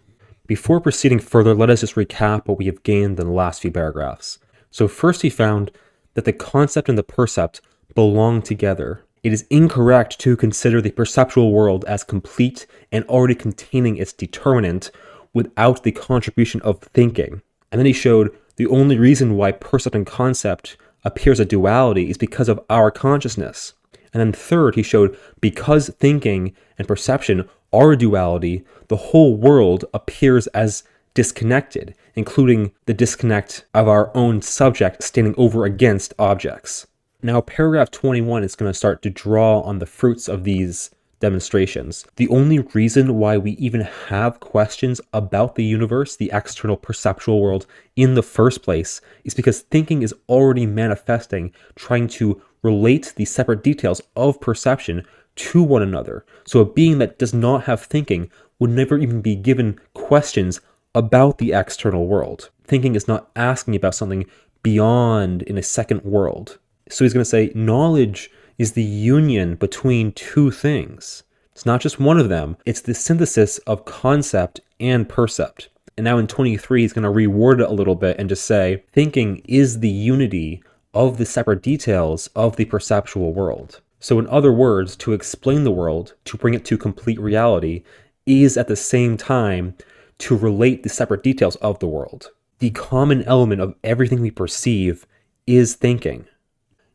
Before proceeding further, let us just recap what we have gained in the last few paragraphs. So first he found that the concept and the percept belong together. It is incorrect to consider the perceptual world as complete and already containing its determinant without the contribution of thinking. And then he showed the only reason why percept and concept appears a duality is because of our consciousness. And then third, he showed because thinking and perception are a duality, the whole world appears as disconnected, including the disconnect of our own subject standing over against objects. Now, paragraph 21 is going to start to draw on the fruits of these demonstrations. The only reason why we even have questions about the universe, the external perceptual world, in the first place is because thinking is already manifesting, trying to relate the separate details of perception to one another. So a being that does not have thinking would never even be given questions about the external world. Thinking is not asking about something beyond in a second world. So he's going to say knowledge is the union between two things. It's not just one of them. It's the synthesis of concept and percept. And now in 23, he's going to reword it a little bit and just say thinking is the unity of the separate details of the perceptual world. So in other words, to explain the world, to bring it to complete reality, is at the same time to relate the separate details of the world. The common element of everything we perceive is thinking.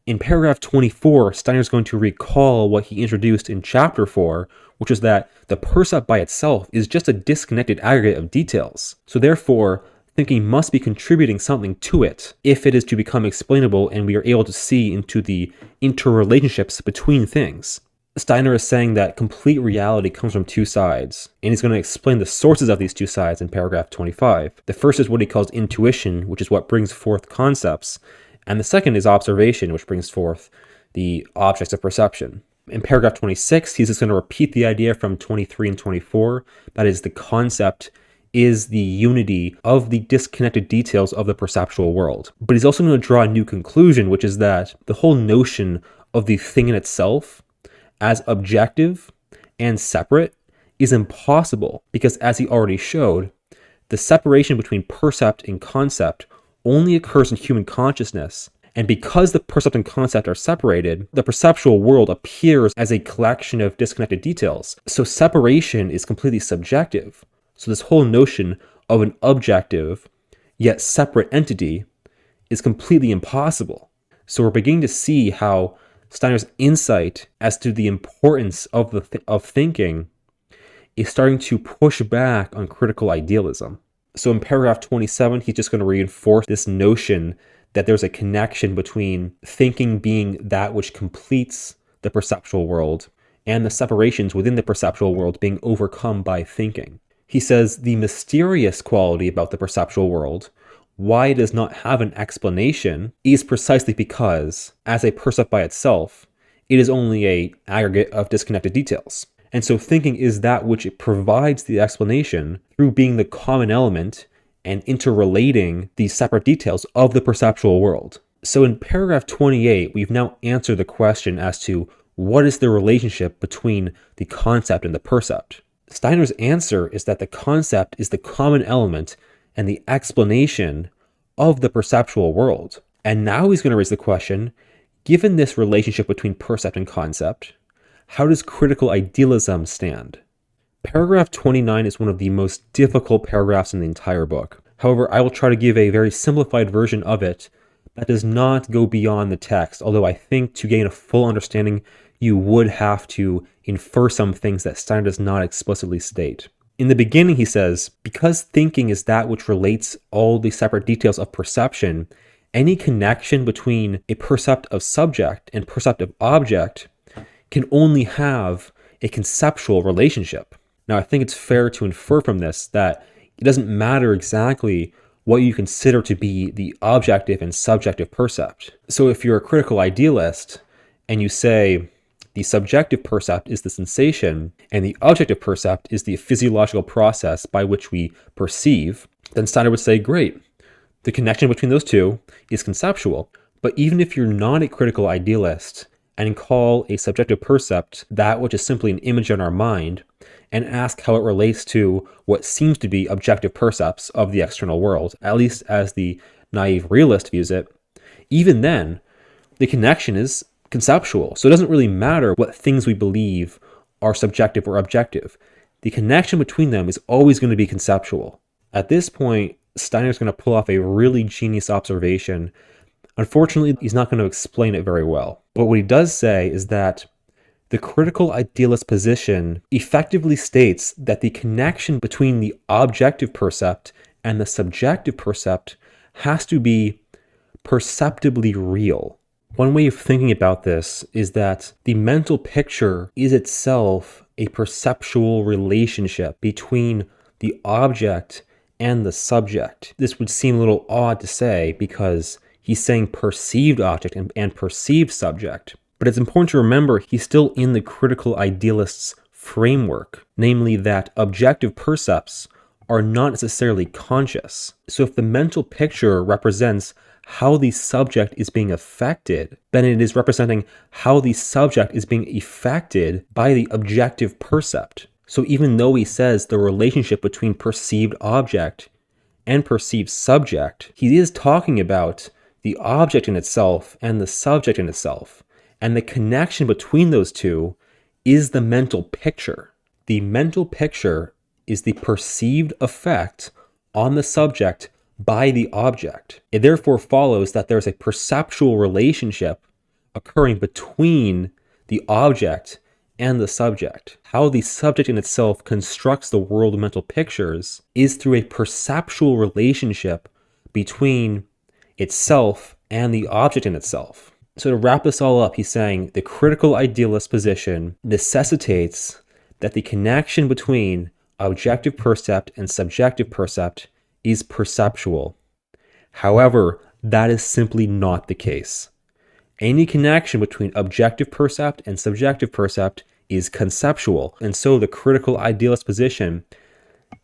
In paragraph 24, Steiner is going to recall what he introduced in chapter 4, which is that the percept by itself is just a disconnected aggregate of details. So therefore, thinking must be contributing something to it if it is to become explainable and we are able to see into the interrelationships between things. Steiner is saying that complete reality comes from two sides, and he's going to explain the sources of these two sides in paragraph 25. The first is what he calls intuition, which is what brings forth concepts, and the second is observation, which brings forth the objects of perception. In paragraph 26, he's just going to repeat the idea from 23 and 24, that is, the concept is the unity of the disconnected details of the perceptual world. But he's also going to draw a new conclusion, which is that the whole notion of the thing in itself as objective and separate is impossible, because as he already showed, the separation between percept and concept only occurs in human consciousness. And because the percept and concept are separated, the perceptual world appears as a collection of disconnected details. So separation is completely subjective. So this whole notion of an objective yet separate entity is completely impossible. So we're beginning to see how Steiner's insight as to the importance of thinking is starting to push back on critical idealism. So in paragraph 27, he's just going to reinforce this notion that there's a connection between thinking being that which completes the perceptual world and the separations within the perceptual world being overcome by thinking. He says the mysterious quality about the perceptual world, why it does not have an explanation, is precisely because, as a percept by itself, it is only an aggregate of disconnected details. And so thinking is that which it provides the explanation through being the common element and interrelating these separate details of the perceptual world. So in paragraph 28, we've now answered the question as to what is the relationship between the concept and the percept. Steiner's answer is that the concept is the common element and the explanation of the perceptual world. And now he's going to raise the question, given this relationship between percept and concept, how does critical idealism stand? Paragraph 29 is one of the most difficult paragraphs in the entire book. However, I will try to give a very simplified version of it that does not go beyond the text, although I think to gain a full understanding, you would have to infer some things that Steiner does not explicitly state. In the beginning, he says, because thinking is that which relates all the separate details of perception, any connection between a percept of subject and percept of object can only have a conceptual relationship. Now, I think it's fair to infer from this that it doesn't matter exactly what you consider to be the objective and subjective percept. So if you're a critical idealist and you say the subjective percept is the sensation and the objective percept is the physiological process by which we perceive, then Steiner would say, great, the connection between those two is conceptual. But even if you're not a critical idealist and call a subjective percept that which is simply an image in our mind, and ask how it relates to what seems to be objective percepts of the external world, at least as the naive realist views it, even then, the connection is conceptual. So it doesn't really matter what things we believe are subjective or objective. The connection between them is always going to be conceptual. At this point, Steiner's going to pull off a really genius observation. Unfortunately, he's not going to explain it very well. But what he does say is that the critical idealist position effectively states that the connection between the objective percept and the subjective percept has to be perceptibly real. One way of thinking about this is that the mental picture is itself a perceptual relationship between the object and the subject. This would seem a little odd to say because he's saying perceived object and perceived subject. But it's important to remember he's still in the critical idealist's framework, namely that objective percepts are not necessarily conscious. So if the mental picture represents how the subject is being affected, then it is representing how the subject is being affected by the objective percept. So even though he says the relationship between perceived object and perceived subject, he is talking about the object in itself and the subject in itself. And the connection between those two is the mental picture. The mental picture is the perceived effect on the subject by the object. It therefore follows that there's a perceptual relationship occurring between the object and the subject. How the subject in itself constructs the world of mental pictures is through a perceptual relationship between itself and the object in itself. So to wrap this all up, he's saying the critical idealist position necessitates that the connection between objective percept and subjective percept is perceptual. However, that is simply not the case. Any connection between objective percept and subjective percept is conceptual, and so the critical idealist position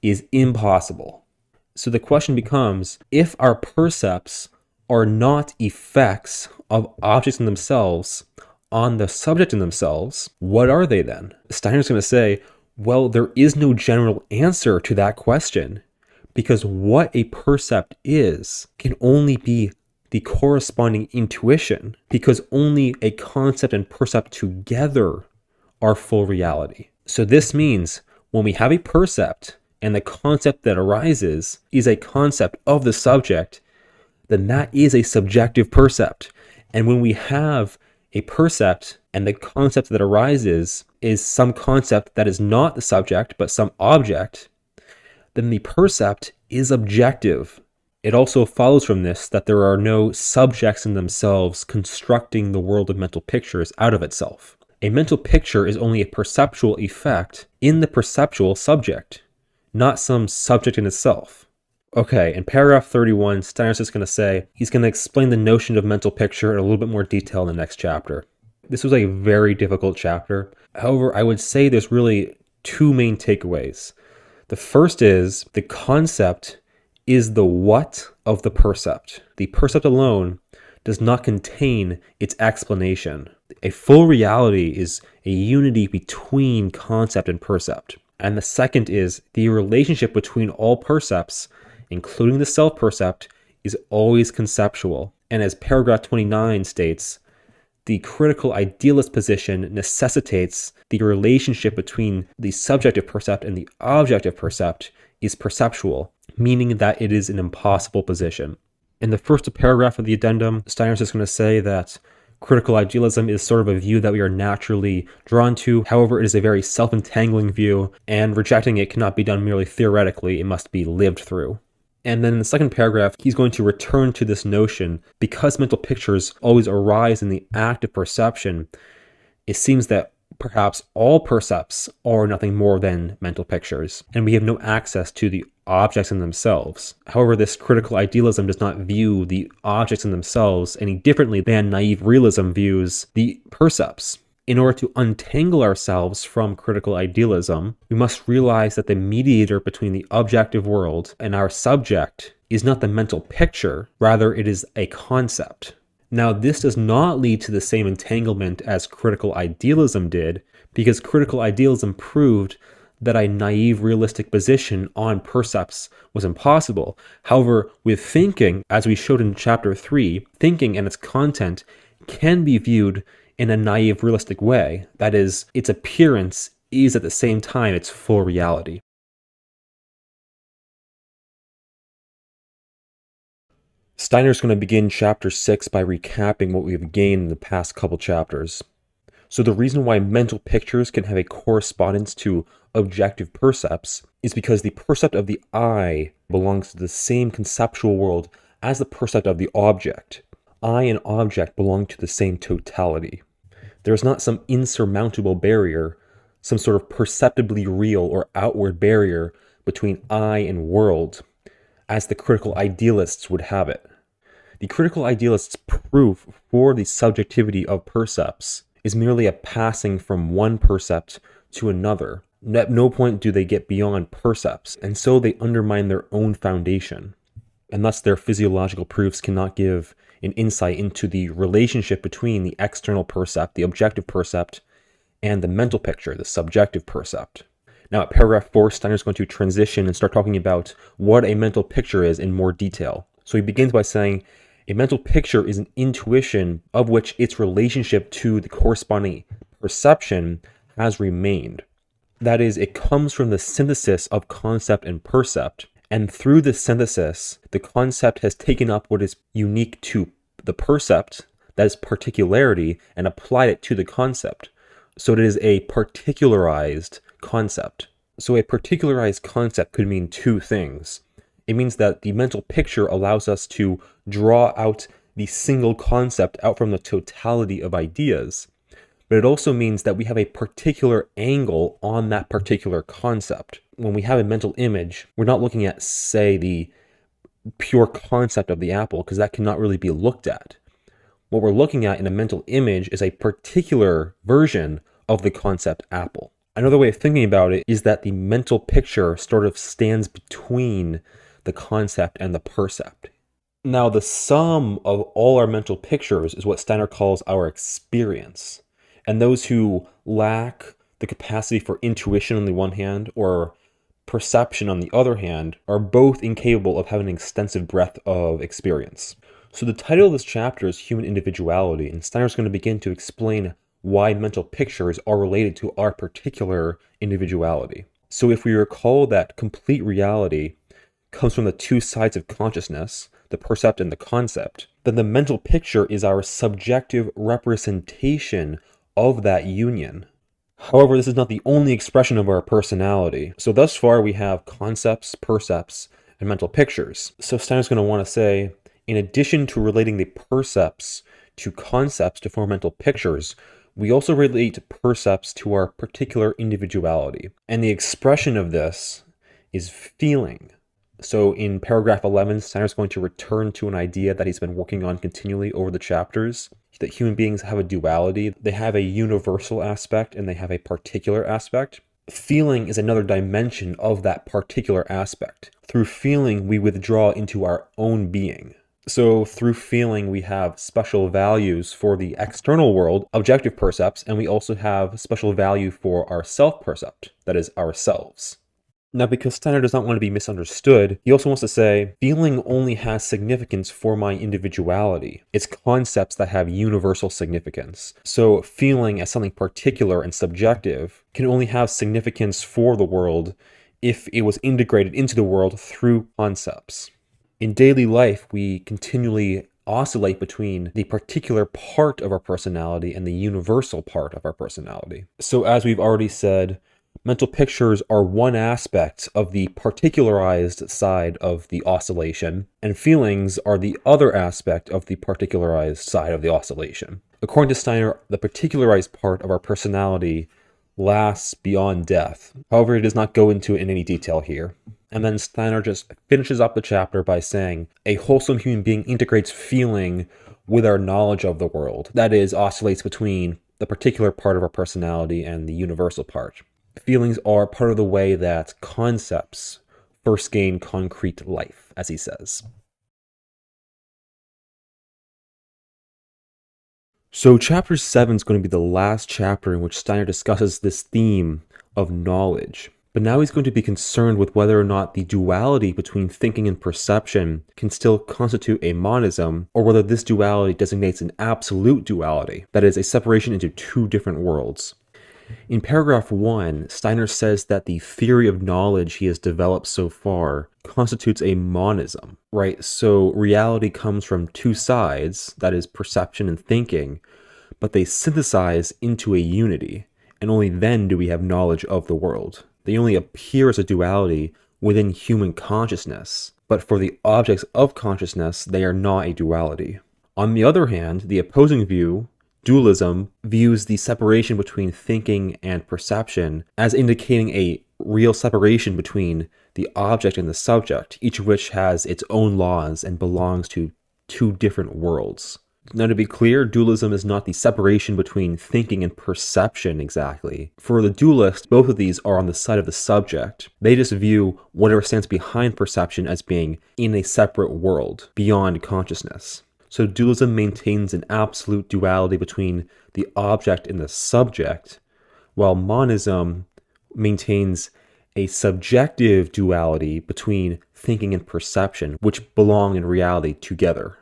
is impossible. So the question becomes, if our percepts are not effects of objects in themselves on the subject in themselves, what are they then? Steiner's going to say, well, there is no general answer to that question, because what a percept is can only be the corresponding intuition, because only a concept and percept together are full reality. So this means when we have a percept and the concept that arises is a concept of the subject, then that is a subjective percept. And when we have a percept and the concept that arises is some concept that is not the subject but some object, then the percept is objective. It also follows from this that there are no subjects in themselves constructing the world of mental pictures out of itself. A mental picture is only a perceptual effect in the perceptual subject, not some subject in itself. Okay, in paragraph 31, Steiner's just going to say he's going to explain the notion of mental picture in a little bit more detail in the next chapter. This was a very difficult chapter. However, I would say there's really two main takeaways. The first is the concept is the what of the percept. The percept alone does not contain its explanation. A full reality is a unity between concept and percept. And the second is the relationship between all percepts, including the self-percept, is always conceptual. And as paragraph 29 states, the critical idealist position necessitates the relationship between the subjective percept and the objective percept is perceptual, meaning that it is an impossible position. In the first paragraph of the addendum, Steiner's just going to say that critical idealism is sort of a view that we are naturally drawn to. However, it is a very self-entangling view, and rejecting it cannot be done merely theoretically. It must be lived through. And then in the second paragraph, he's going to return to this notion. Because mental pictures always arise in the act of perception, it seems that perhaps all percepts are nothing more than mental pictures, and we have no access to the objects in themselves. However, this critical idealism does not view the objects in themselves any differently than naive realism views the percepts. In order to untangle ourselves from critical idealism, we must realize that the mediator between the objective world and our subject is not the mental picture, rather it is a concept. Now, this does not lead to the same entanglement as critical idealism did, because critical idealism proved that a naive realistic position on percepts was impossible. However, with thinking, as we showed in chapter 3, thinking and its content can be viewed in a naive realistic way. That is, its appearance is at the same time its full reality. Steiner's going to begin chapter 6 by recapping what we've gained in the past couple chapters. So the reason why mental pictures can have a correspondence to objective percepts is because the percept of the I belongs to the same conceptual world as the percept of the object. I and object belong to the same totality. There is not some insurmountable barrier, some sort of perceptibly real or outward barrier between I and world, as the critical idealists would have it. The critical idealists' proof for the subjectivity of percepts is merely a passing from one percept to another. At no point do they get beyond percepts, and so they undermine their own foundation. And thus their physiological proofs cannot give an insight into the relationship between the external percept, the objective percept, and the mental picture, the subjective percept. Now at paragraph 4, Steiner's going to transition and start talking about what a mental picture is in more detail. So he begins by saying, a mental picture is an intuition of which its relationship to the corresponding perception has remained. That is, it comes from the synthesis of concept and percept, and through this synthesis, the concept has taken up what is unique to the percept, that is particularity, and applied it to the concept. So it is a particularized concept. So a particularized concept could mean two things. It means that the mental picture allows us to draw out the single concept out from the totality of ideas, but it also means that we have a particular angle on that particular concept. When we have a mental image, we're not looking at, say, the pure concept of the apple, because that cannot really be looked at. What we're looking at in a mental image is a particular version of the concept apple. Another way of thinking about it is that the mental picture sort of stands between the concept and the percept. Now, the sum of all our mental pictures is what Steiner calls our experience. And those who lack the capacity for intuition on the one hand, or perception on the other hand, are both incapable of having an extensive breadth of experience. So the title of this chapter is Human Individuality, and Steiner's going to begin to explain why mental pictures are related to our particular individuality. So if we recall that complete reality comes from the two sides of consciousness, the percept and the concept, then the mental picture is our subjective representation of that union. However, this is not the only expression of our personality. So thus far we have concepts, percepts, and mental pictures. So Steiner's going to want to say, in addition to relating the percepts to concepts to form mental pictures, we also relate percepts to our particular individuality. And the expression of this is feeling. So in paragraph 11, Steiner's going to return to an idea that he's been working on continually over the chapters, that human beings have a duality. They have a universal aspect and they have a particular aspect. Feeling is another dimension of that particular aspect. Through feeling, we withdraw into our own being. So through feeling, we have special values for the external world, objective percepts, and we also have special value for our self-percept, that is, ourselves. Now, because Steiner does not want to be misunderstood, he also wants to say, feeling only has significance for my individuality. It's concepts that have universal significance. So feeling as something particular and subjective can only have significance for the world if it was integrated into the world through concepts. In daily life, we continually oscillate between the particular part of our personality and the universal part of our personality. So as we've already said, mental pictures are one aspect of the particularized side of the oscillation, and feelings are the other aspect of the particularized side of the oscillation. According to Steiner, the particularized part of our personality lasts beyond death. However, he does not go into it in any detail here. And then Steiner just finishes up the chapter by saying, a wholesome human being integrates feeling with our knowledge of the world. That is, oscillates between the particular part of our personality and the universal part. Feelings are part of the way that concepts first gain concrete life, as he says. So chapter 7 is going to be the last chapter in which Steiner discusses this theme of knowledge. But now he's going to be concerned with whether or not the duality between thinking and perception can still constitute a monism, or whether this duality designates an absolute duality, that is, a separation into two different worlds. In paragraph 1, Steiner says that the theory of knowledge he has developed so far constitutes a monism, right? So reality comes from two sides, that is, perception and thinking, but they synthesize into a unity, and only then do we have knowledge of the world. They only appear as a duality within human consciousness, but for the objects of consciousness, they are not a duality. On the other hand, the opposing view, dualism, views the separation between thinking and perception as indicating a real separation between the object and the subject, each of which has its own laws and belongs to two different worlds. Now, to be clear, dualism is not the separation between thinking and perception exactly. For the dualist, both of these are on the side of the subject. They just view whatever stands behind perception as being in a separate world, beyond consciousness. So dualism maintains an absolute duality between the object and the subject, while monism maintains a subjective duality between thinking and perception, which belong in reality together.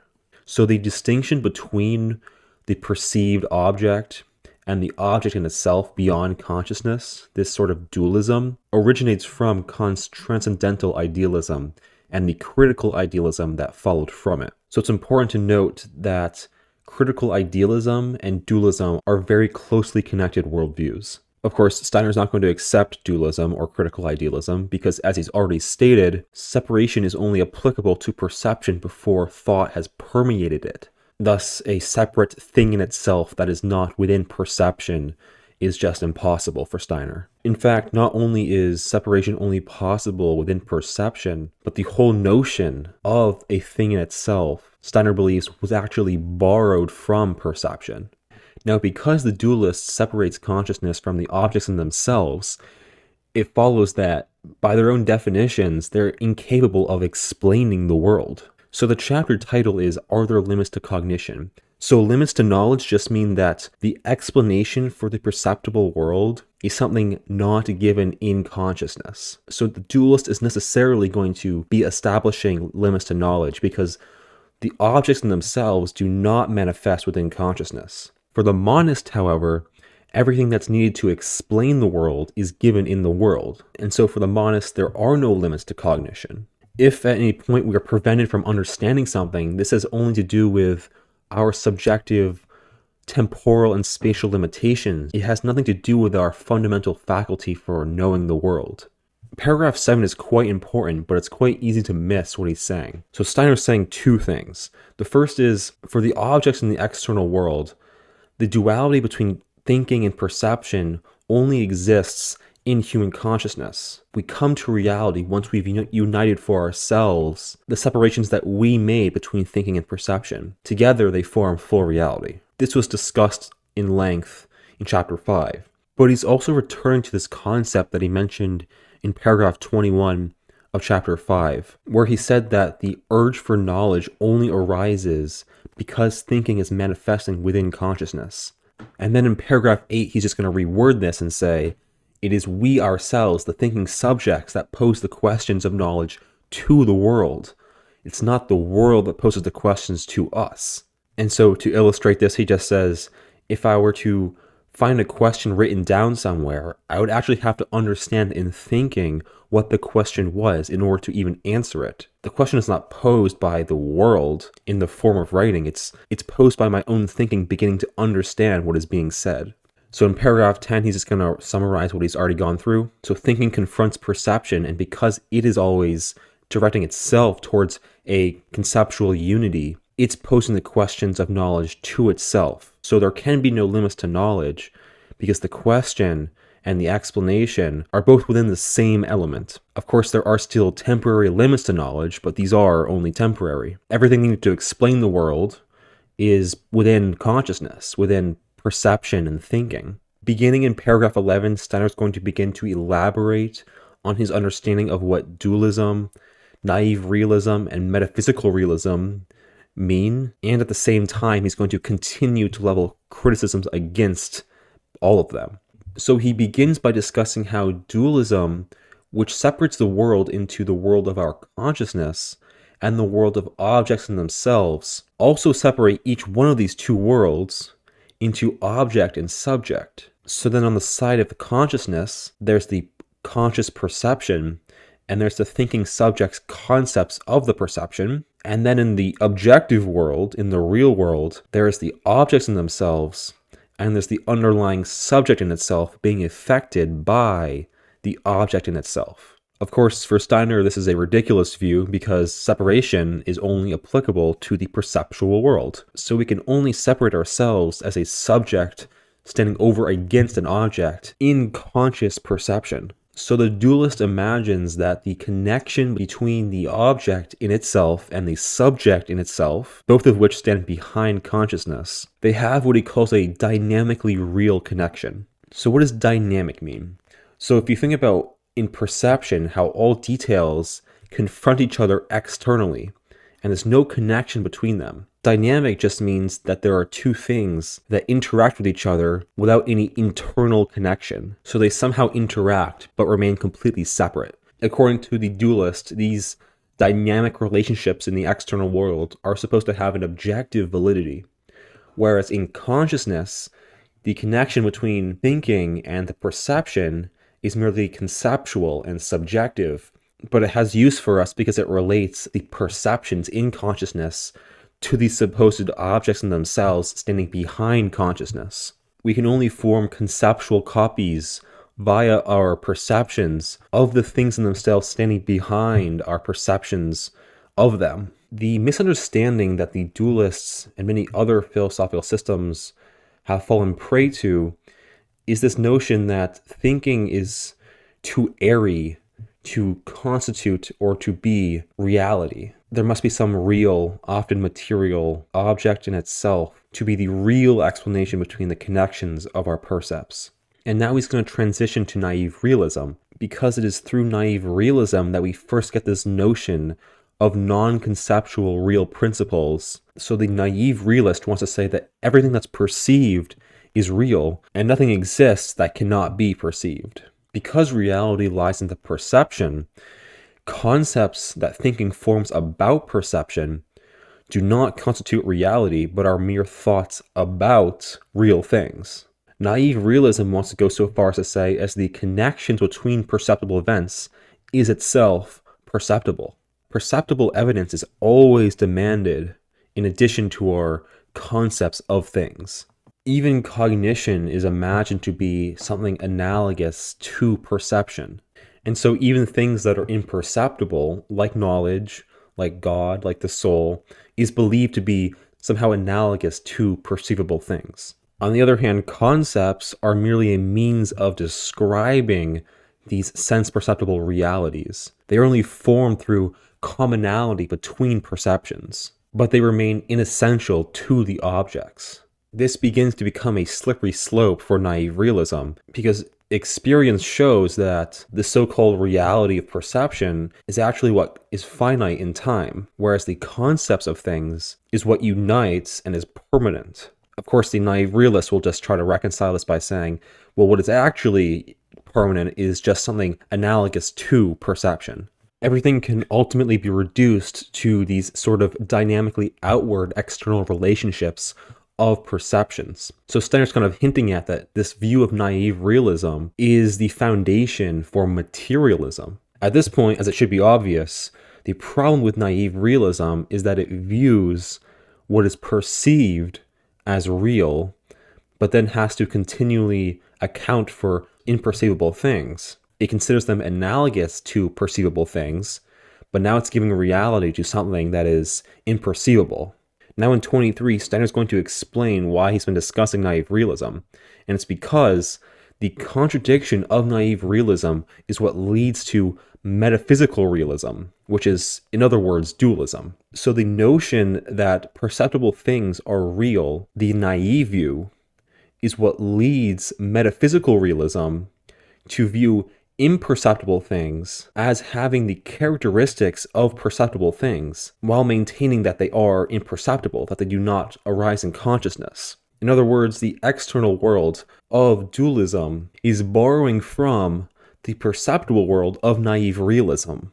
So the distinction between the perceived object and the object in itself beyond consciousness, this sort of dualism, originates from Kant's transcendental idealism and the critical idealism that followed from it. So it's important to note that critical idealism and dualism are very closely connected worldviews. Of course, Steiner's not going to accept dualism or critical idealism because, as he's already stated, separation is only applicable to perception before thought has permeated it. Thus, a separate thing in itself that is not within perception is just impossible for Steiner. In fact, not only is separation only possible within perception, but the whole notion of a thing in itself, Steiner believes, was actually borrowed from perception. Now, because the dualist separates consciousness from the objects in themselves, it follows that, by their own definitions, they're incapable of explaining the world. So the chapter title is Are There Limits to Cognition? So limits to knowledge just mean that the explanation for the perceptible world is something not given in consciousness. So the dualist is necessarily going to be establishing limits to knowledge because the objects in themselves do not manifest within consciousness. For the monist, however, everything that's needed to explain the world is given in the world. And so for the monist, there are no limits to cognition. If at any point we are prevented from understanding something, this has only to do with our subjective temporal and spatial limitations. It has nothing to do with our fundamental faculty for knowing the world. Paragraph 7 is quite important, but it's quite easy to miss what he's saying. So Steiner's saying two things. The first is, for the objects in the external world, the duality between thinking and perception only exists in human consciousness. We come to reality once we've united for ourselves the separations that we made between thinking and perception. Together, they form full reality. This was discussed in length in chapter 5. But he's also returning to this concept that he mentioned in paragraph 21 of chapter 5, where he said that the urge for knowledge only arises because thinking is manifesting within consciousness. And then in paragraph 8, he's just going to reword this and say, it is we ourselves, the thinking subjects, that pose the questions of knowledge to the world. It's not the world that poses the questions to us. And so to illustrate this, he just says, if I were to find a question written down somewhere, I would actually have to understand in thinking what the question was in order to even answer it. The question is not posed by the world in the form of writing. It's posed by my own thinking beginning to understand what is being said. So in paragraph 10, he's just going to summarize what he's already gone through. So thinking confronts perception, and because it is always directing itself towards a conceptual unity, it's posing the questions of knowledge to itself. So there can be no limits to knowledge because the question and the explanation are both within the same element. Of course, there are still temporary limits to knowledge, but these are only temporary. Everything needed to explain the world is within consciousness, within perception and thinking. Beginning in paragraph 11, Steiner is going to begin to elaborate on his understanding of what dualism, naive realism, and metaphysical realism mean, and at the same time, he's going to continue to level criticisms against all of them. So he begins by discussing how dualism, which separates the world into the world of our consciousness and the world of objects in themselves, also separate each one of these two worlds into object and subject. So then on the side of the consciousness, there's the conscious perception, and there's the thinking subject's concepts of the perception. And then in the objective world, in the real world, there is the objects in themselves, and there's the underlying subject in itself being affected by the object in itself. Of course, for Steiner, this is a ridiculous view because separation is only applicable to the perceptual world. So we can only separate ourselves as a subject standing over against an object in conscious perception. So the dualist imagines that the connection between the object in itself and the subject in itself, both of which stand behind consciousness, they have what he calls a dynamically real connection. So what does dynamic mean? So if you think about in perception how all details confront each other externally, and there's no connection between them. Dynamic just means that there are two things that interact with each other without any internal connection. So they somehow interact but remain completely separate. According to the dualist, these dynamic relationships in the external world are supposed to have an objective validity. Whereas in consciousness, the connection between thinking and the perception is merely conceptual and subjective, but it has use for us because it relates the perceptions in consciousness to the supposed objects in themselves standing behind consciousness. We can only form conceptual copies via our perceptions of the things in themselves standing behind our perceptions of them. The misunderstanding that the dualists and many other philosophical systems have fallen prey to is this notion that thinking is too airy to constitute or to be reality. There must be some real, often material, object in itself to be the real explanation between the connections of our percepts. And now he's going to transition to naive realism, because it is through naive realism that we first get this notion of non-conceptual real principles. So the naive realist wants to say that everything that's perceived is real, and nothing exists that cannot be perceived. Because reality lies in the perception, concepts that thinking forms about perception do not constitute reality, but are mere thoughts about real things. Naive realism wants to go so far as to say as the connections between perceptible events is itself perceptible. Perceptible evidence is always demanded in addition to our concepts of things. Even cognition is imagined to be something analogous to perception. And so even things that are imperceptible, like knowledge, like God, like the soul, is believed to be somehow analogous to perceivable things. On the other hand, concepts are merely a means of describing these sense-perceptible realities. They are only formed through commonality between perceptions, but they remain inessential to the objects. This begins to become a slippery slope for naive realism, because experience shows that the so-called reality of perception is actually what is finite in time, whereas the concepts of things is what unites and is permanent. Of course, the naive realist will just try to reconcile this by saying, well, what is actually permanent is just something analogous to perception. Everything can ultimately be reduced to these sort of dynamically outward external relationships of perceptions. So Steiner's kind of hinting at that this view of naive realism is the foundation for materialism. At this point, as it should be obvious, the problem with naive realism is that it views what is perceived as real, but then has to continually account for imperceivable things. It considers them analogous to perceivable things, but now it's giving reality to something that is imperceivable. Now in 23, Steiner's going to explain why he's been discussing naive realism, and it's because the contradiction of naive realism is what leads to metaphysical realism, which is, in other words, dualism. So the notion that perceptible things are real, the naive view, is what leads metaphysical realism to view imperceptible things as having the characteristics of perceptible things, while maintaining that they are imperceptible, that they do not arise in consciousness. In other words, the external world of dualism is borrowing from the perceptible world of naive realism.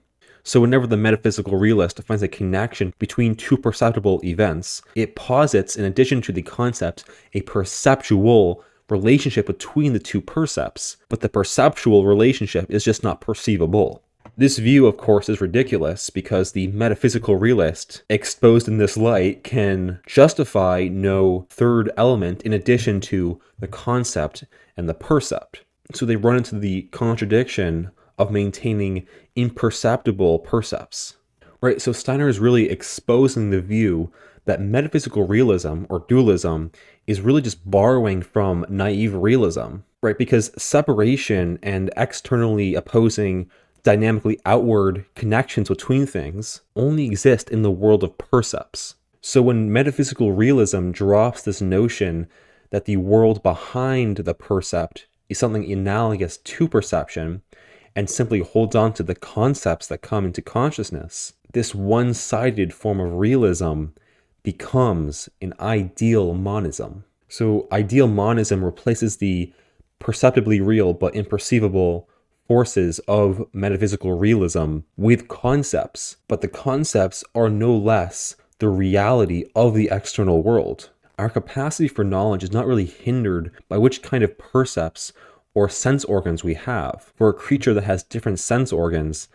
So whenever the metaphysical realist finds a connection between two perceptible events, it posits, in addition to the concept, a perceptual relationship between the two percepts, but the perceptual relationship is just not perceivable. This view, of course, is ridiculous because the metaphysical realist, exposed in this light, can justify no third element in addition to the concept and the percept. So they run into the contradiction of maintaining imperceptible percepts. Right, so Steiner is really exposing the view that metaphysical realism, or dualism, is really just borrowing from naive realism, right? Because separation and externally opposing, dynamically outward connections between things only exist in the world of percepts. So when metaphysical realism drops this notion that the world behind the percept is something analogous to perception, and simply holds on to the concepts that come into consciousness, this one-sided form of realism becomes an ideal monism. So ideal monism replaces the perceptibly real but imperceivable forces of metaphysical realism with concepts, but the concepts are no less the reality of the external world. Our capacity for knowledge is not really hindered by which kind of percepts or sense organs we have. For a creature that has different sense organs,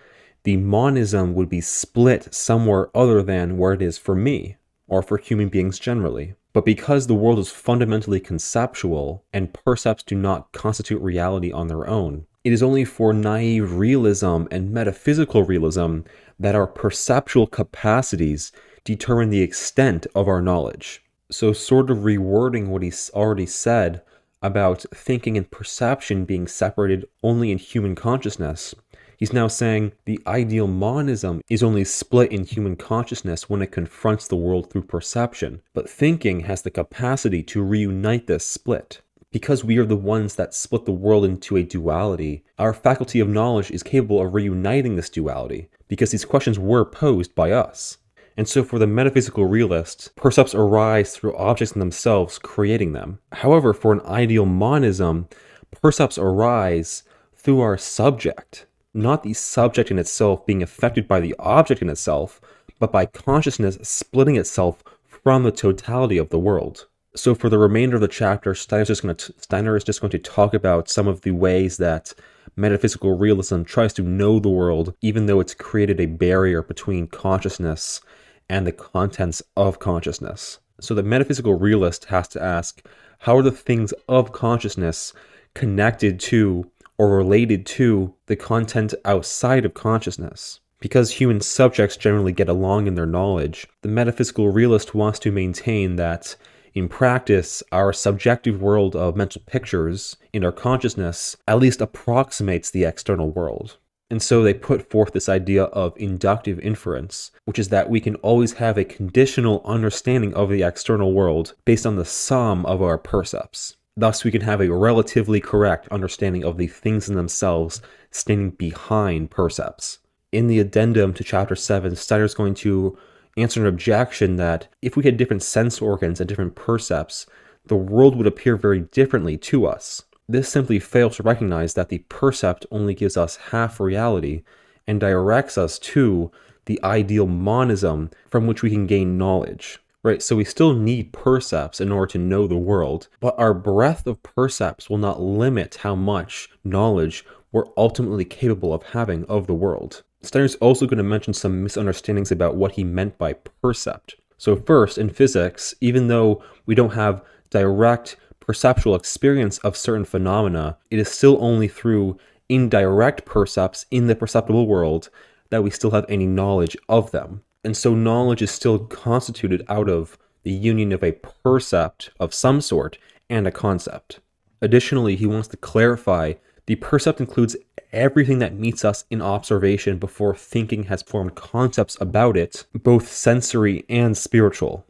the monism would be split somewhere other than where it is for me, or for human beings generally. But because the world is fundamentally conceptual, and percepts do not constitute reality on their own, it is only for naive realism and metaphysical realism that our perceptual capacities determine the extent of our knowledge. So sort of rewording what he's already said about thinking and perception being separated only in human consciousness, he's now saying the ideal monism is only split in human consciousness when it confronts the world through perception, but thinking has the capacity to reunite this split. Because we are the ones that split the world into a duality, our faculty of knowledge is capable of reuniting this duality, because these questions were posed by us. And so for the metaphysical realist, percepts arise through objects in themselves, creating them. However, for an ideal monism, percepts arise through our subject, not the subject in itself being affected by the object in itself, but by consciousness splitting itself from the totality of the world. So for the remainder of the chapter, Steiner is just going to talk about some of the ways that metaphysical realism tries to know the world, even though it's created a barrier between consciousness and the contents of consciousness. So the metaphysical realist has to ask, how are the things of consciousness connected to or related to the content outside of consciousness? Because human subjects generally get along in their knowledge, the metaphysical realist wants to maintain that in practice, our subjective world of mental pictures in our consciousness at least approximates the external world. And so they put forth this idea of inductive inference, which is that we can always have a conditional understanding of the external world based on the sum of our percepts. Thus, we can have a relatively correct understanding of the things in themselves standing behind percepts. In the addendum to chapter 7, Steiner is going to answer an objection that if we had different sense organs and different percepts, the world would appear very differently to us. This simply fails to recognize that the percept only gives us half reality and directs us to the ideal monism from which we can gain knowledge. Right, so we still need percepts in order to know the world, but our breadth of percepts will not limit how much knowledge we're ultimately capable of having of the world. Steiner's also going to mention some misunderstandings about what he meant by percept. So first, in physics, even though we don't have direct perceptual experience of certain phenomena, it is still only through indirect percepts in the perceptible world that we still have any knowledge of them. And so knowledge is still constituted out of the union of a percept of some sort and a concept. Additionally, he wants to clarify the percept includes everything that meets us in observation before thinking has formed concepts about it, both sensory and spiritual.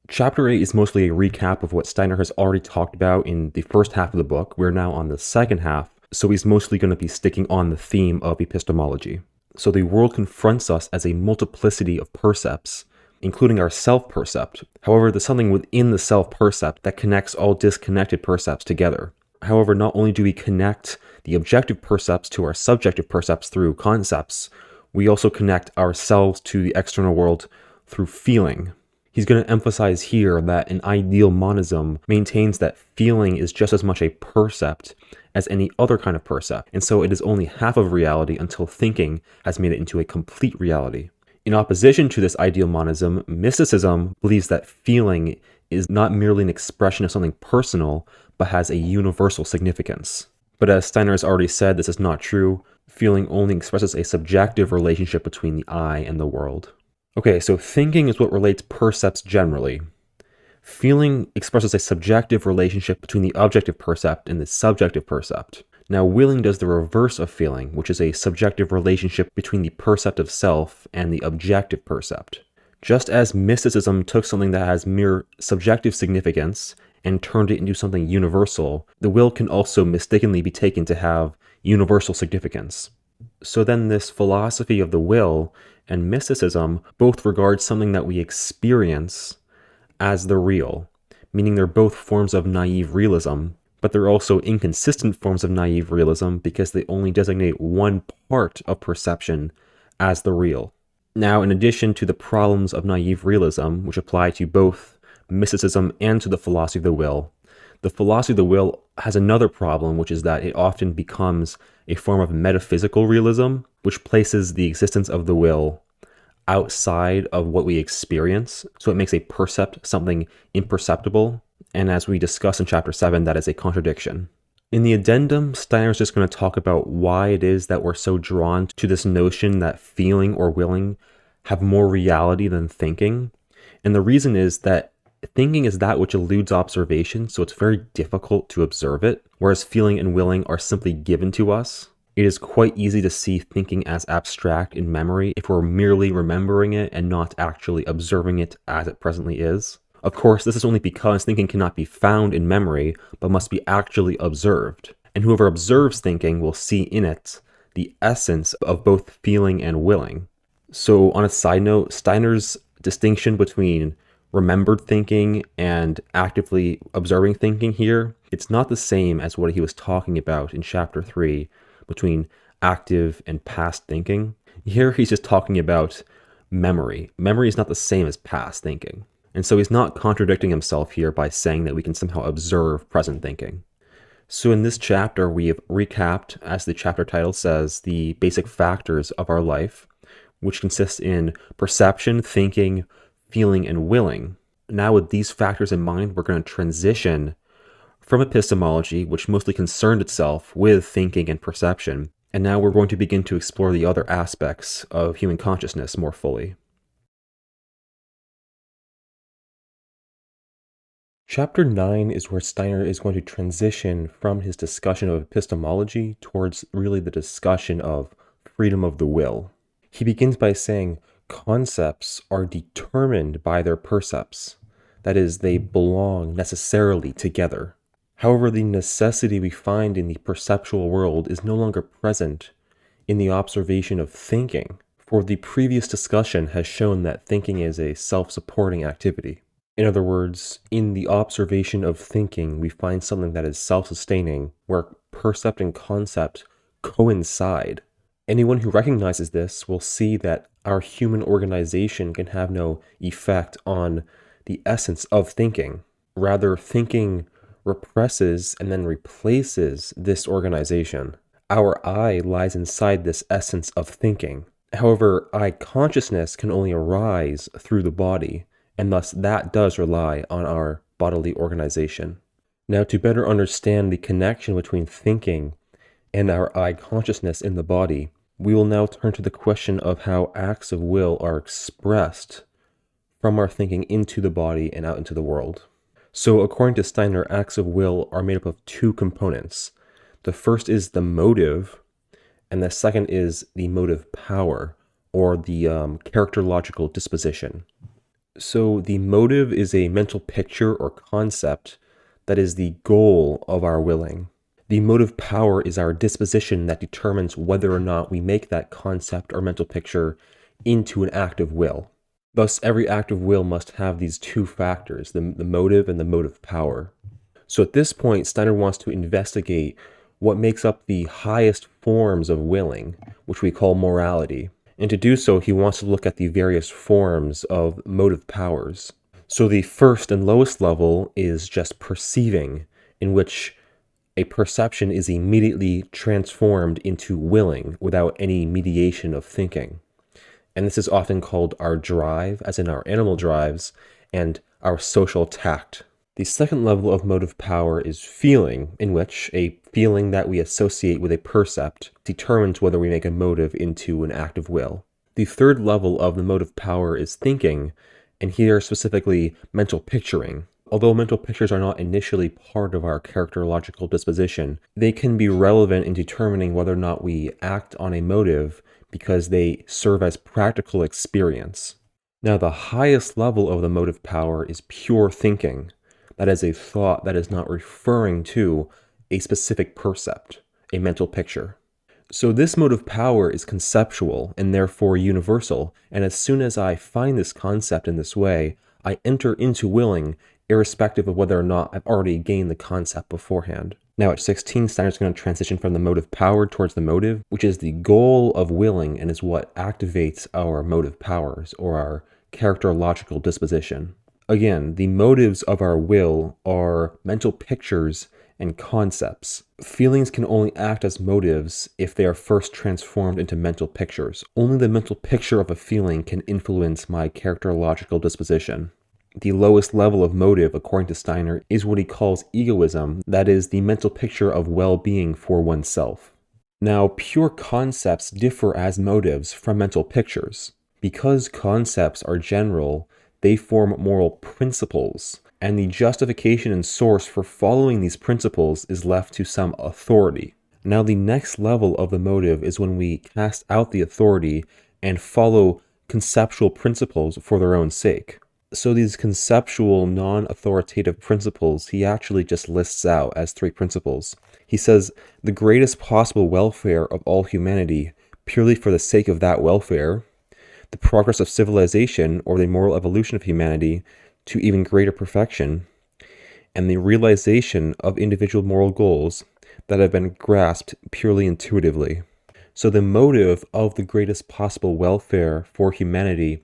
Chapter 8 is mostly a recap of what Steiner has already talked about in the first half of the book. We're now on the second half, so he's mostly going to be sticking on the theme of epistemology. So the world confronts us as a multiplicity of percepts, including our self-percept. However, there's something within the self-percept that connects all disconnected percepts together. However, not only do we connect the objective percepts to our subjective percepts through concepts, we also connect ourselves to the external world through feeling. He's going to emphasize here that an ideal monism maintains that feeling is just as much a percept as any other kind of percept, and so it is only half of reality until thinking has made it into a complete reality. In opposition to this ideal monism, mysticism believes that feeling is not merely an expression of something personal, but has a universal significance. But as Steiner has already said, this is not true. Feeling only expresses a subjective relationship between the I and the world. Okay, so thinking is what relates percepts generally. Feeling expresses a subjective relationship between the objective percept and the subjective percept. Now, willing does the reverse of feeling, which is a subjective relationship between the perceptive self and the objective percept. Just as mysticism took something that has mere subjective significance and turned it into something universal, the will can also mistakenly be taken to have universal significance. So then this philosophy of the will and mysticism both regard something that we experience as the real, meaning they're both forms of naive realism, but they're also inconsistent forms of naive realism because they only designate one part of perception as the real. Now, in addition to the problems of naive realism, which apply to both mysticism and to the philosophy of the will has another problem, which is that it often becomes a form of metaphysical realism, which places the existence of the will outside of what we experience. So it makes a percept something imperceptible. And as we discuss in chapter 7, that is a contradiction. In the addendum, Steiner's just going to talk about why it is that we're so drawn to this notion that feeling or willing have more reality than thinking. And the reason is that thinking is that which eludes observation, so it's very difficult to observe it, whereas feeling and willing are simply given to us. It is quite easy to see thinking as abstract in memory if we're merely remembering it and not actually observing it as it presently is. Of course, this is only because thinking cannot be found in memory, but must be actually observed. And whoever observes thinking will see in it the essence of both feeling and willing. So on a side note, Steiner's distinction between remembered thinking and actively observing thinking here, it's not the same as what he was talking about in chapter 3 between active and past thinking. Here he's just talking about memory. Memory is not the same as past thinking. And so he's not contradicting himself here by saying that we can somehow observe present thinking. So in this chapter, we have recapped, as the chapter title says, the basic factors of our life, which consists in perception, thinking, feeling, and willing. Now with these factors in mind, we're going to transition from epistemology, which mostly concerned itself with thinking and perception, and now we're going to begin to explore the other aspects of human consciousness more fully. Chapter 9 is where Steiner is going to transition from his discussion of epistemology towards really the discussion of freedom of the will. He begins by saying concepts are determined by their percepts. That is, they belong necessarily together. However, the necessity we find in the perceptual world is no longer present in the observation of thinking, for the previous discussion has shown that thinking is a self-supporting activity. In other words, in the observation of thinking, we find something that is self-sustaining, where percept and concept coincide. Anyone who recognizes this will see that our human organization can have no effect on the essence of thinking. Rather, thinking represses and then replaces this organization. Our I lies inside this essence of thinking. However, I consciousness can only arise through the body, and thus that does rely on our bodily organization. Now, to better understand the connection between thinking and our I consciousness in the body, we will now turn to the question of how acts of will are expressed from our thinking into the body and out into the world. So according to Steiner, acts of will are made up of two components. The first is the motive, and the second is the motive power, or the characterological disposition. So the motive is a mental picture or concept that is the goal of our willing. The motive power is our disposition that determines whether or not we make that concept or mental picture into an act of will. Thus, every act of will must have these two factors, the motive and the motive power. So at this point, Steiner wants to investigate what makes up the highest forms of willing, which we call morality. And to do so, he wants to look at the various forms of motive powers. So the first and lowest level is just perceiving, in which a perception is immediately transformed into willing without any mediation of thinking. And this is often called our drive, as in our animal drives, and our social tact. The second level of motive power is feeling, in which a feeling that we associate with a percept determines whether we make a motive into an act of will. The third level of the motive power is thinking, and here specifically mental picturing. Although mental pictures are not initially part of our characterological disposition, they can be relevant in determining whether or not we act on a motive because they serve as practical experience. Now, the highest level of the motive power is pure thinking. That is a thought that is not referring to a specific percept, a mental picture. So this motive power is conceptual and therefore universal, and as soon as I find this concept in this way, I enter into willing, irrespective of whether or not I've already gained the concept beforehand. Now at 16, Steiner's going to transition from the motive power towards the motive, which is the goal of willing and is what activates our motive powers, or our characterological disposition. Again, the motives of our will are mental pictures and concepts. Feelings can only act as motives if they are first transformed into mental pictures. Only the mental picture of a feeling can influence my characterological disposition. The lowest level of motive, according to Steiner, is what he calls egoism, that is, the mental picture of well-being for oneself. Now, pure concepts differ as motives from mental pictures. Because concepts are general, they form moral principles, and the justification and source for following these principles is left to some authority. Now, the next level of the motive is when we cast out the authority and follow conceptual principles for their own sake. So these conceptual, non-authoritative principles, he actually just lists out as 3 principles. He says, the greatest possible welfare of all humanity, purely for the sake of that welfare, the progress of civilization, or the moral evolution of humanity, to even greater perfection, and the realization of individual moral goals that have been grasped purely intuitively. So the motive of the greatest possible welfare for humanity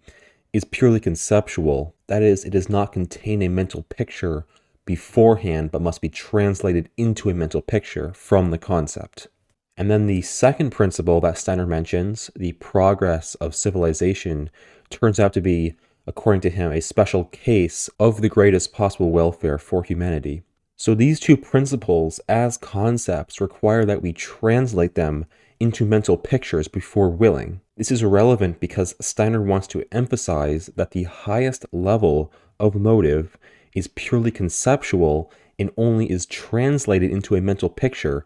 is purely conceptual. That is, it does not contain a mental picture beforehand, but must be translated into a mental picture from the concept. And then the second principle that Steiner mentions, the progress of civilization, turns out to be, according to him, a special case of the greatest possible welfare for humanity. So these 2 principles, as concepts, require that we translate them into mental pictures before willing. This is relevant because Steiner wants to emphasize that the highest level of motive is purely conceptual and only is translated into a mental picture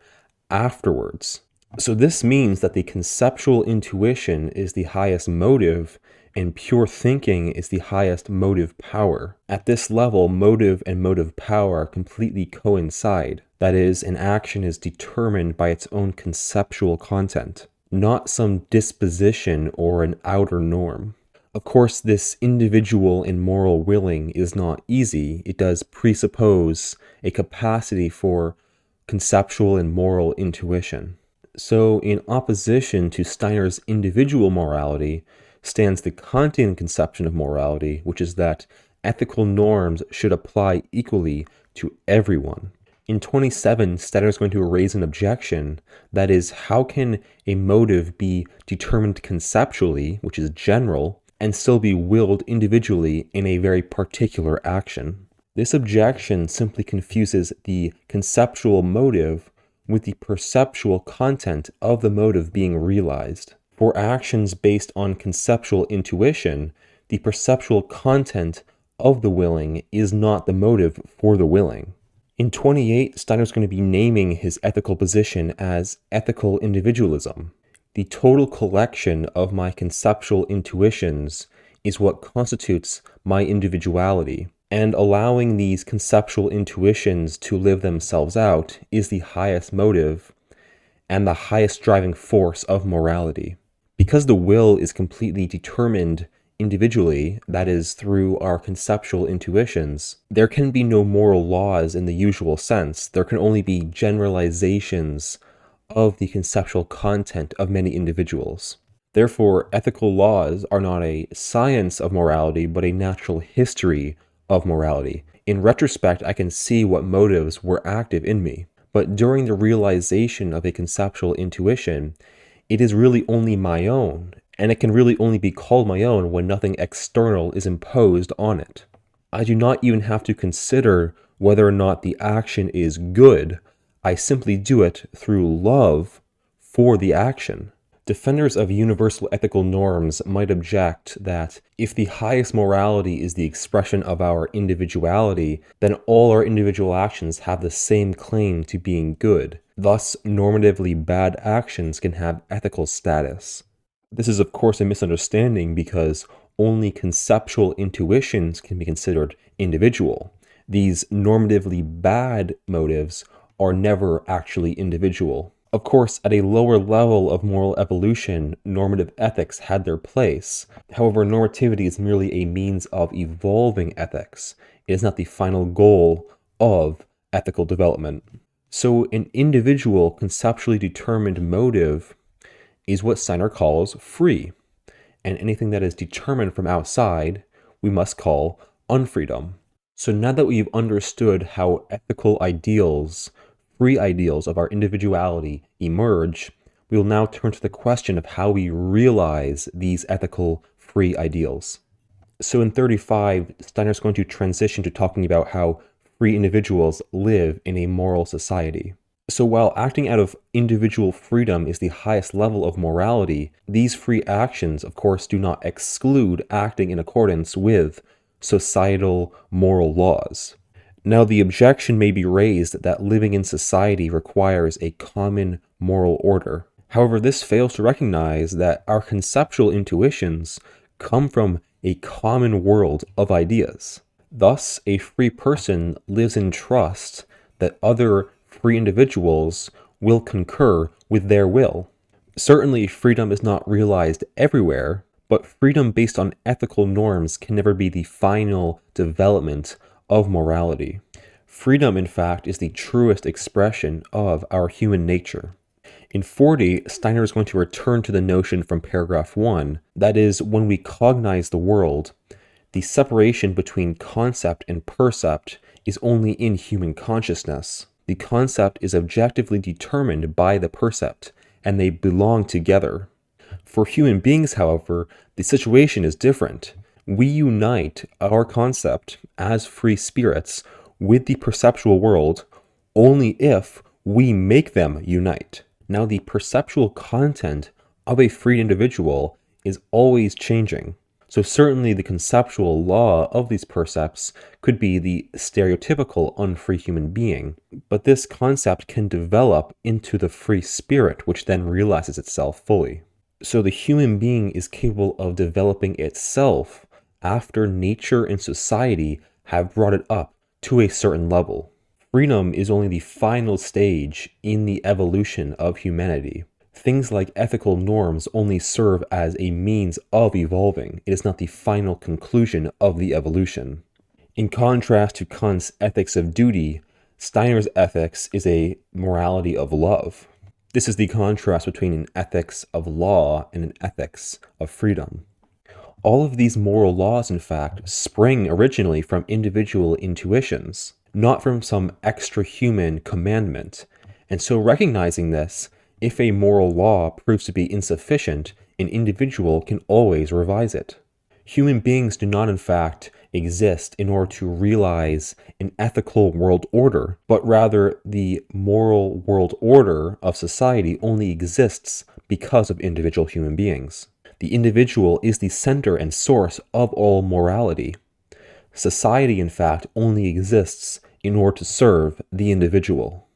afterwards. So this means that the conceptual intuition is the highest motive and pure thinking is the highest motive power. At this level, motive and motive power completely coincide. That is, an action is determined by its own conceptual content, not some disposition or an outer norm. Of course, this individual and moral willing is not easy. It does presuppose a capacity for conceptual and moral intuition. So, in opposition to Steiner's individual morality, stands the Kantian conception of morality, which is that ethical norms should apply equally to everyone. In 27, Steiner is going to raise an objection, that is, how can a motive be determined conceptually, which is general, and still be willed individually in a very particular action? This objection simply confuses the conceptual motive with the perceptual content of the motive being realized. For actions based on conceptual intuition, the perceptual content of the willing is not the motive for the willing. In 28, Steiner's going to be naming his ethical position as ethical individualism. The total collection of my conceptual intuitions is what constitutes my individuality, and allowing these conceptual intuitions to live themselves out is the highest motive and the highest driving force of morality. Because the will is completely determined individually, that is, through our conceptual intuitions, there can be no moral laws in the usual sense. There can only be generalizations of the conceptual content of many individuals. Therefore, ethical laws are not a science of morality, but a natural history of morality. In retrospect, I can see what motives were active in me. But during the realization of a conceptual intuition, it is really only my own, and it can really only be called my own when nothing external is imposed on it. I do not even have to consider whether or not the action is good. I simply do it through love for the action. Defenders of universal ethical norms might object that if the highest morality is the expression of our individuality, then all our individual actions have the same claim to being good. Thus, normatively bad actions can have ethical status. This is, of course, a misunderstanding because only conceptual intuitions can be considered individual. These normatively bad motives are never actually individual. Of course, at a lower level of moral evolution, normative ethics had their place. However, normativity is merely a means of evolving ethics. It is not the final goal of ethical development. So an individual conceptually determined motive is what Steiner calls free, and anything that is determined from outside we must call unfreedom. So now that we've understood how ethical ideals, free ideals of our individuality emerge, we will now turn to the question of how we realize these ethical free ideals. So in 35, Steiner's going to transition to talking about how free individuals live in a moral society. So while acting out of individual freedom is the highest level of morality, these free actions, of course, do not exclude acting in accordance with societal moral laws. Now, the objection may be raised that living in society requires a common moral order. However, this fails to recognize that our conceptual intuitions come from a common world of ideas. Thus, a free person lives in trust that other free individuals will concur with their will. Certainly, freedom is not realized everywhere, but freedom based on ethical norms can never be the final development of morality. Freedom, in fact, is the truest expression of our human nature. In 40, Steiner is going to return to the notion from paragraph 1, that is, when we cognize the world, the separation between concept and percept is only in human consciousness. The concept is objectively determined by the percept, and they belong together. For human beings, however, the situation is different. We unite our concept as free spirits with the perceptual world only if we make them unite. Now, the perceptual content of a free individual is always changing. So certainly the conceptual law of these percepts could be the stereotypical unfree human being, but this concept can develop into the free spirit, which then realizes itself fully. So the human being is capable of developing itself after nature and society have brought it up to a certain level. Freedom is only the final stage in the evolution of humanity. Things like ethical norms only serve as a means of evolving. It is not the final conclusion of the evolution. In contrast to Kant's ethics of duty, Steiner's ethics is a morality of love. This is the contrast between an ethics of law and an ethics of freedom. All of these moral laws, in fact, spring originally from individual intuitions, not from some extra-human commandment. And so recognizing this, if a moral law proves to be insufficient, an individual can always revise it. Human beings do not, in fact, exist in order to realize an ethical world order, but rather the moral world order of society only exists because of individual human beings. The individual is the center and source of all morality. Society, in fact, only exists in order to serve the individual.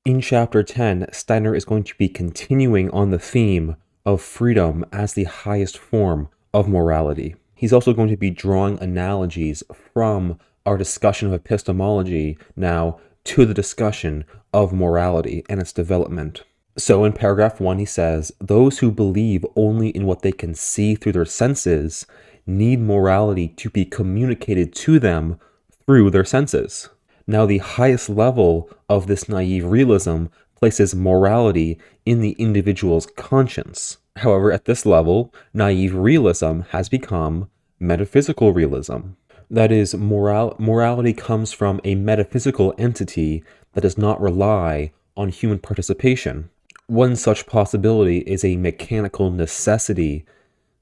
In chapter 10, Steiner is going to be continuing on the theme of freedom as the highest form of morality. He's also going to be drawing analogies from our discussion of epistemology now to the discussion of morality and its development. So in paragraph 1, he says, those who believe only in what they can see through their senses need morality to be communicated to them through their senses. Now, the highest level of this naive realism places morality in the individual's conscience. However, at this level, naive realism has become metaphysical realism. That is, morality comes from a metaphysical entity that does not rely on human participation. One such possibility is a mechanical necessity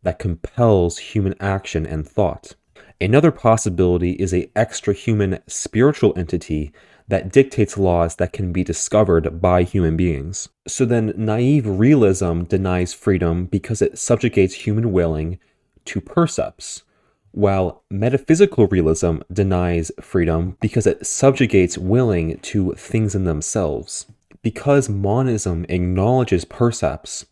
that compels human action and thought. Another possibility is an extra-human spiritual entity that dictates laws that can be discovered by human beings. So then, naive realism denies freedom because it subjugates human willing to percepts, while metaphysical realism denies freedom because it subjugates willing to things in themselves. Because monism acknowledges percepts,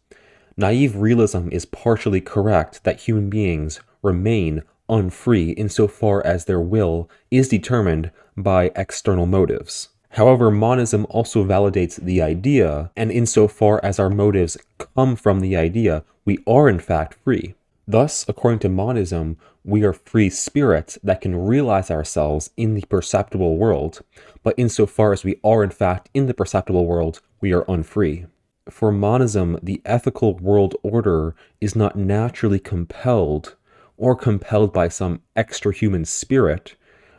naive realism is partially correct that human beings remain unfree insofar as their will is determined by external motives. However, monism also validates the idea, and insofar as our motives come from the idea, we are in fact free. Thus, according to monism, we are free spirits that can realize ourselves in the perceptible world, but insofar as we are in fact in the perceptible world, we are unfree. For monism, the ethical world order is not naturally compelled or compelled by some extra-human spirit.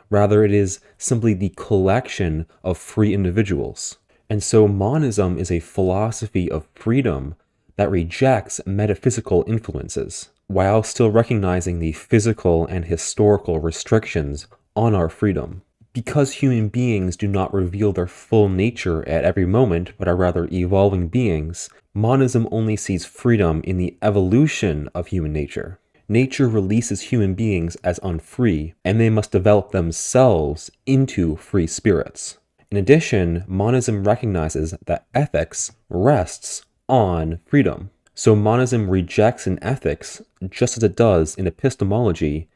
Rather, it is simply the collection of free individuals. And so monism is a philosophy of freedom that rejects metaphysical influences, while still recognizing the physical and historical restrictions on our freedom. Because human beings do not reveal their full nature at every moment, but are rather evolving beings, monism only sees freedom in the evolution of human nature. Nature releases human beings as unfree, and they must develop themselves into free spirits. In addition, monism recognizes that ethics rests on freedom. So monism rejects in ethics, just as it does in epistemology,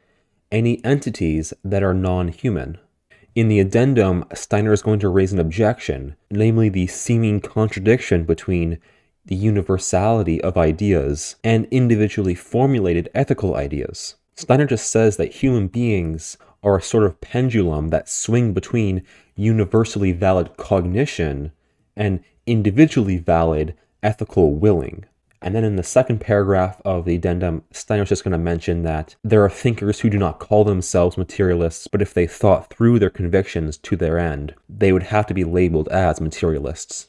any entities that are non-human. In the addendum, Steiner is going to raise an objection, namely the seeming contradiction between the universality of ideas and individually formulated ethical ideas. Steiner just says that human beings are a sort of pendulum that swing between universally valid cognition and individually valid ethical willing. And then in the second paragraph of the addendum, Steiner's just going to mention that there are thinkers who do not call themselves materialists, but if they thought through their convictions to their end, they would have to be labeled as materialists.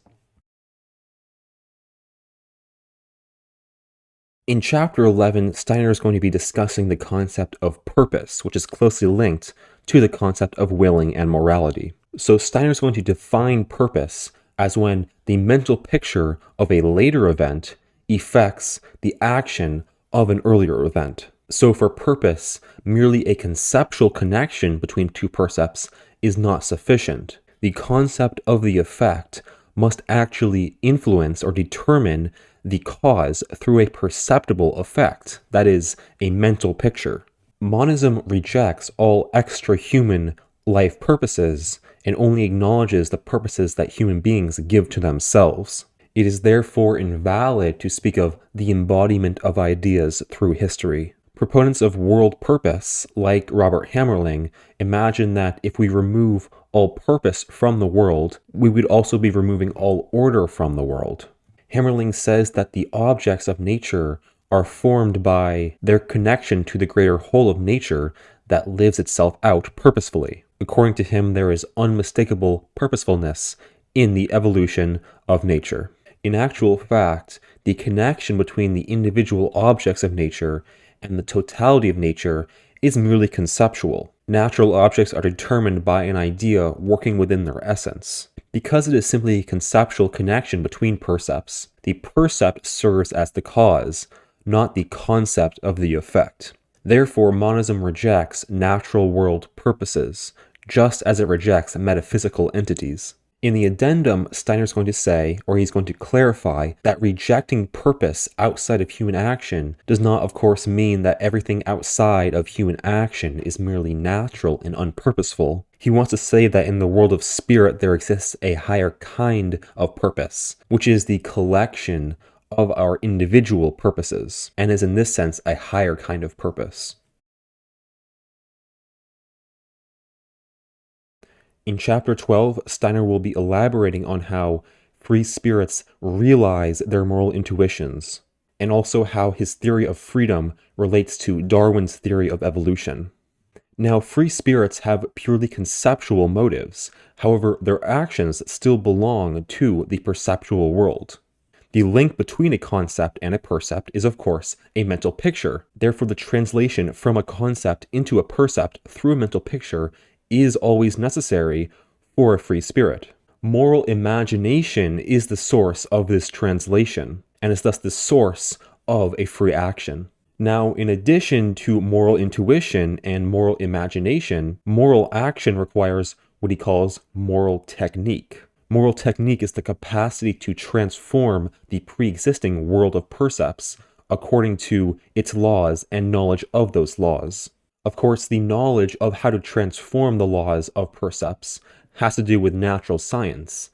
In chapter 11, Steiner is going to be discussing the concept of purpose, which is closely linked to the concept of willing and morality. So Steiner is going to define purpose as when the mental picture of a later event effects the action of an earlier event. So for purpose, merely a conceptual connection between two percepts is not sufficient. The concept of the effect must actually influence or determine the cause through a perceptible effect, that is, a mental picture. Monism rejects all extra-human life purposes and only acknowledges the purposes that human beings give to themselves. It is therefore invalid to speak of the embodiment of ideas through history. Proponents of world purpose, like Robert Hammerling, imagine that if we remove all purpose from the world, we would also be removing all order from the world. Hammerling says that the objects of nature are formed by their connection to the greater whole of nature that lives itself out purposefully. According to him, there is unmistakable purposefulness in the evolution of nature. In actual fact, the connection between the individual objects of nature and the totality of nature is merely conceptual. Natural objects are determined by an idea working within their essence. Because it is simply a conceptual connection between percepts, the percept serves as the cause, not the concept of the effect. Therefore, monism rejects natural world purposes, just as it rejects metaphysical entities. In the addendum, Steiner's going to say, or he's going to clarify, that rejecting purpose outside of human action does not, of course, mean that everything outside of human action is merely natural and unpurposeful. He wants to say that in the world of spirit there exists a higher kind of purpose, which is the collection of our individual purposes, and is in this sense a higher kind of purpose. In chapter 12, Steiner will be elaborating on how free spirits realize their moral intuitions, and also how his theory of freedom relates to Darwin's theory of evolution. Now, free spirits have purely conceptual motives, however, their actions still belong to the perceptual world. The link between a concept and a percept is, of course, a mental picture. Therefore, the translation from a concept into a percept through a mental picture is always necessary for a free spirit. Moral imagination is the source of this translation, and is thus the source of a free action. Now, in addition to moral intuition and moral imagination, moral action requires what he calls moral technique. Moral technique is the capacity to transform the pre-existing world of percepts according to its laws and knowledge of those laws. Of course, the knowledge of how to transform the laws of percepts has to do with natural science.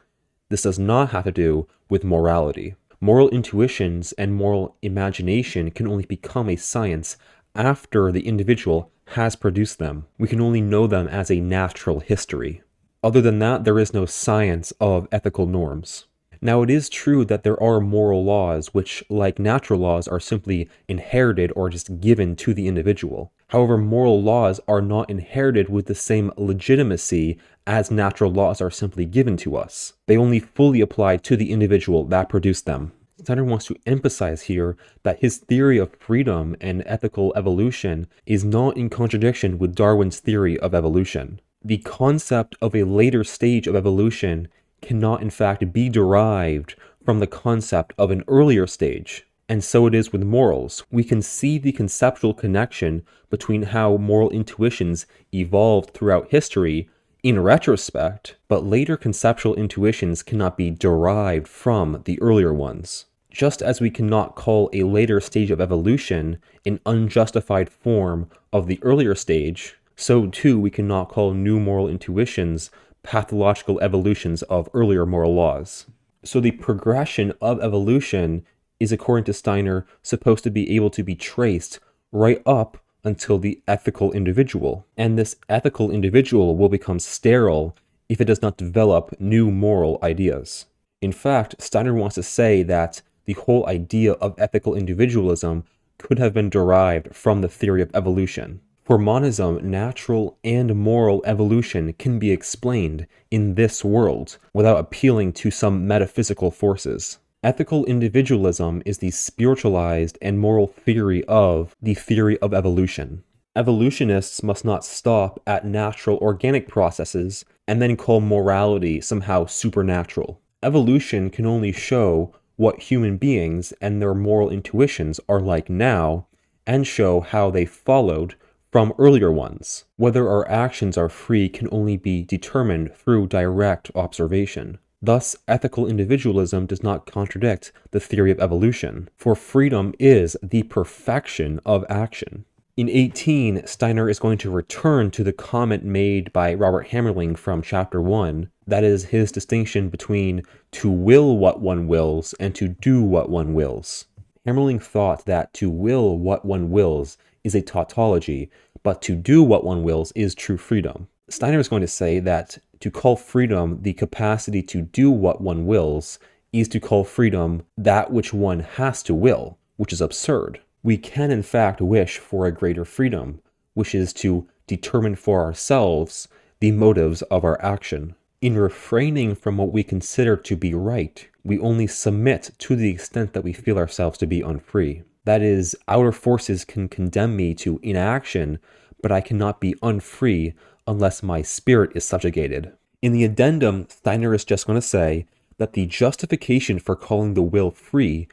This does not have to do with morality. Moral intuitions and moral imagination can only become a science after the individual has produced them. We can only know them as a natural history. Other than that, there is no science of ethical norms. Now, it is true that there are moral laws which, like natural laws, are simply inherited or just given to the individual. However, moral laws are not inherited with the same legitimacy as natural laws are simply given to us. They only fully apply to the individual that produced them. Steiner wants to emphasize here that his theory of freedom and ethical evolution is not in contradiction with Darwin's theory of evolution. The concept of a later stage of evolution cannot in fact be derived from the concept of an earlier stage. And so it is with morals. We can see the conceptual connection between how moral intuitions evolved throughout history in retrospect, but later conceptual intuitions cannot be derived from the earlier ones. Just as we cannot call a later stage of evolution an unjustified form of the earlier stage, so too we cannot call new moral intuitions pathological evolutions of earlier moral laws. So the progression of evolution is, according to Steiner, supposed to be able to be traced right up until the ethical individual. And this ethical individual will become sterile if it does not develop new moral ideas. In fact, Steiner wants to say that the whole idea of ethical individualism could have been derived from the theory of evolution. For monism, natural and moral evolution can be explained in this world without appealing to some metaphysical forces. Ethical individualism is the spiritualized and moral theory of the theory of evolution. Evolutionists must not stop at natural organic processes and then call morality somehow supernatural. Evolution can only show what human beings and their moral intuitions are like now, and show how they followed from earlier ones. Whether our actions are free can only be determined through direct observation. Thus, ethical individualism does not contradict the theory of evolution, for freedom is the perfection of action. In 18, Steiner is going to return to the comment made by Robert Hammerling from chapter 1, that is his distinction between to will what one wills and to do what one wills. Hammerling thought that to will what one wills is a tautology, but to do what one wills is true freedom. Steiner is going to say that to call freedom the capacity to do what one wills is to call freedom that which one has to will, which is absurd. We can in fact wish for a greater freedom, which is to determine for ourselves the motives of our action. In refraining from what we consider to be right, we only submit to the extent that we feel ourselves to be unfree. That is, outer forces can condemn me to inaction, but I cannot be unfree unless my spirit is subjugated. In the addendum, Steiner is just going to say that the justification for calling the will free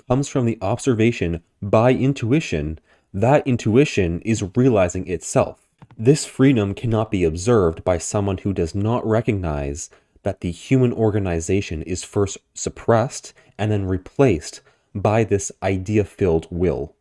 comes from the observation by intuition that intuition is realizing itself. This freedom cannot be observed by someone who does not recognize that the human organization is first suppressed and then replaced by this idea-filled will.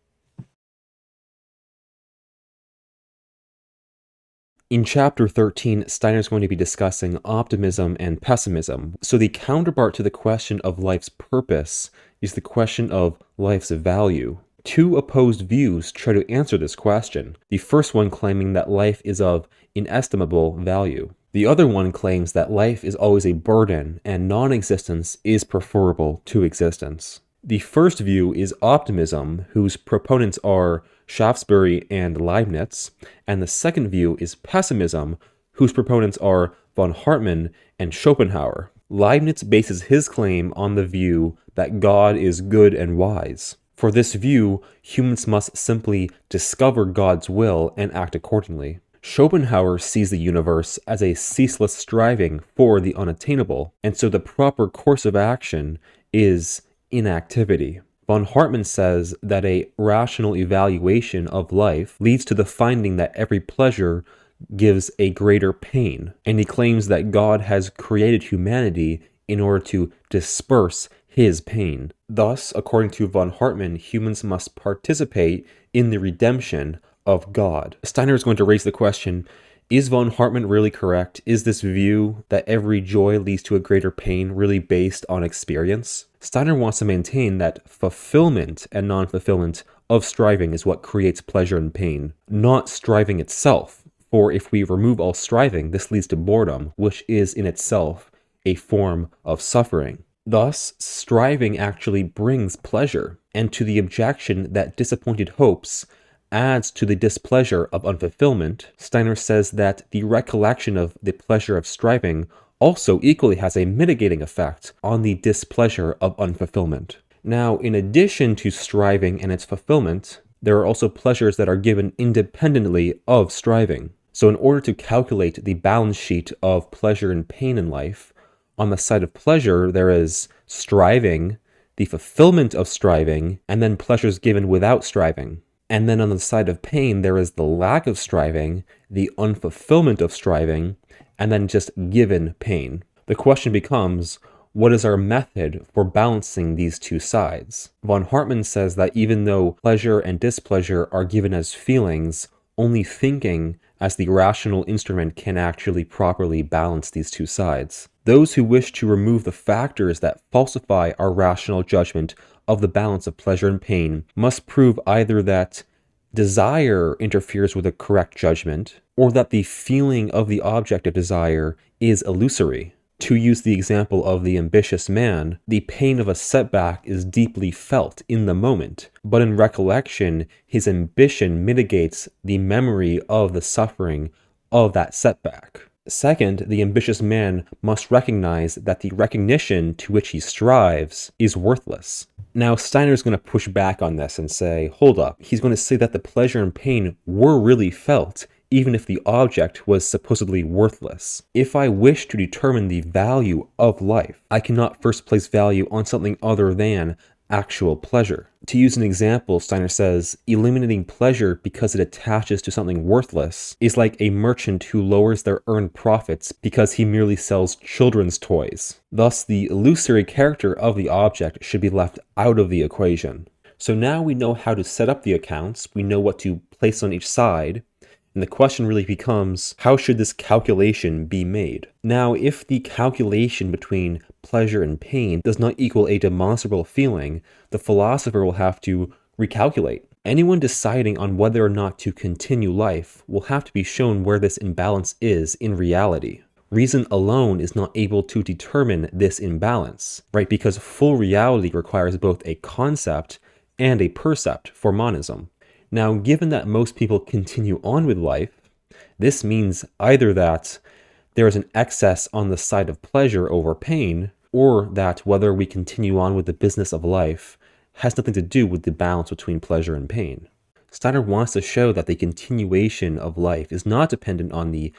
In chapter 13, Steiner is going to be discussing optimism and pessimism. So the counterpart to the question of life's purpose is the question of life's value. Two opposed views try to answer this question. The first one claiming that life is of inestimable value. The other one claims that life is always a burden and non-existence is preferable to existence. The first view is optimism, whose proponents are Shaftesbury and Leibniz, and the second view is pessimism, whose proponents are von Hartmann and Schopenhauer. Leibniz bases his claim on the view that God is good and wise. For this view, humans must simply discover God's will and act accordingly. Schopenhauer sees the universe as a ceaseless striving for the unattainable, and so the proper course of action is inactivity. Von Hartmann says that a rational evaluation of life leads to the finding that every pleasure gives a greater pain, and he claims that God has created humanity in order to disperse his pain. Thus, according to von Hartmann, humans must participate in the redemption of God. Steiner is going to raise the question, is von Hartmann really correct? Is this view that every joy leads to a greater pain really based on experience? Steiner wants to maintain that fulfillment and non-fulfillment of striving is what creates pleasure and pain, not striving itself. For if we remove all striving, this leads to boredom, which is in itself a form of suffering. Thus, striving actually brings pleasure, and to the objection that disappointed hopes adds to the displeasure of unfulfillment, Steiner says that the recollection of the pleasure of striving also equally has a mitigating effect on the displeasure of unfulfillment. Now, in addition to striving and its fulfillment, there are also pleasures that are given independently of striving. So in order to calculate the balance sheet of pleasure and pain in life, on the side of pleasure, there is striving, the fulfillment of striving, and then pleasures given without striving. And then on the side of pain, there is the lack of striving, the unfulfillment of striving, and then just given pain. The question becomes, what is our method for balancing these two sides? Von Hartmann says that even though pleasure and displeasure are given as feelings, only thinking as the rational instrument can actually properly balance these two sides. Those who wish to remove the factors that falsify our rational judgment of the balance of pleasure and pain must prove either that desire interferes with a correct judgment, or that the feeling of the object of desire is illusory. To use the example of the ambitious man, the pain of a setback is deeply felt in the moment, but in recollection, his ambition mitigates the memory of the suffering of that setback. Second, the ambitious man must recognize that the recognition to which he strives is worthless. Now, Steiner is going to push back on this and say, hold up, he's going to say that the pleasure and pain were really felt, even if the object was supposedly worthless. If I wish to determine the value of life, I cannot first place value on something other than actual pleasure. To use an example, Steiner says, eliminating pleasure because it attaches to something worthless is like a merchant who lowers their earned profits because he merely sells children's toys. Thus, the illusory character of the object should be left out of the equation. So now we know how to set up the accounts, we know what to place on each side, and the question really becomes, how should this calculation be made? Now, if the calculation between pleasure and pain does not equal a demonstrable feeling, the philosopher will have to recalculate. Anyone deciding on whether or not to continue life will have to be shown where this imbalance is in reality. Reason alone is not able to determine this imbalance, right? Because full reality requires both a concept and a percept for monism. Now, given that most people continue on with life, this means either that there is an excess on the side of pleasure over pain, or that whether we continue on with the business of life has nothing to do with the balance between pleasure and pain. Steiner wants to show that the continuation of life is not dependent on the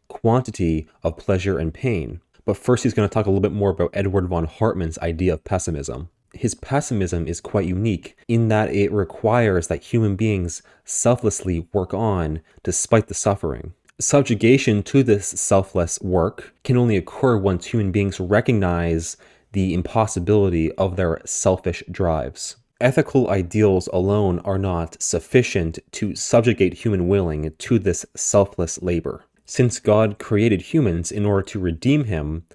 quantity of pleasure and pain. But first he's going to talk a little bit more about Edward von Hartmann's idea of pessimism. His pessimism is quite unique in that it requires that human beings selflessly work on despite the suffering. Subjugation to this selfless work can only occur once human beings recognize the impossibility of their selfish drives. Ethical ideals alone are not sufficient to subjugate human willing to this selfless labor. Since God created humans in order to redeem him,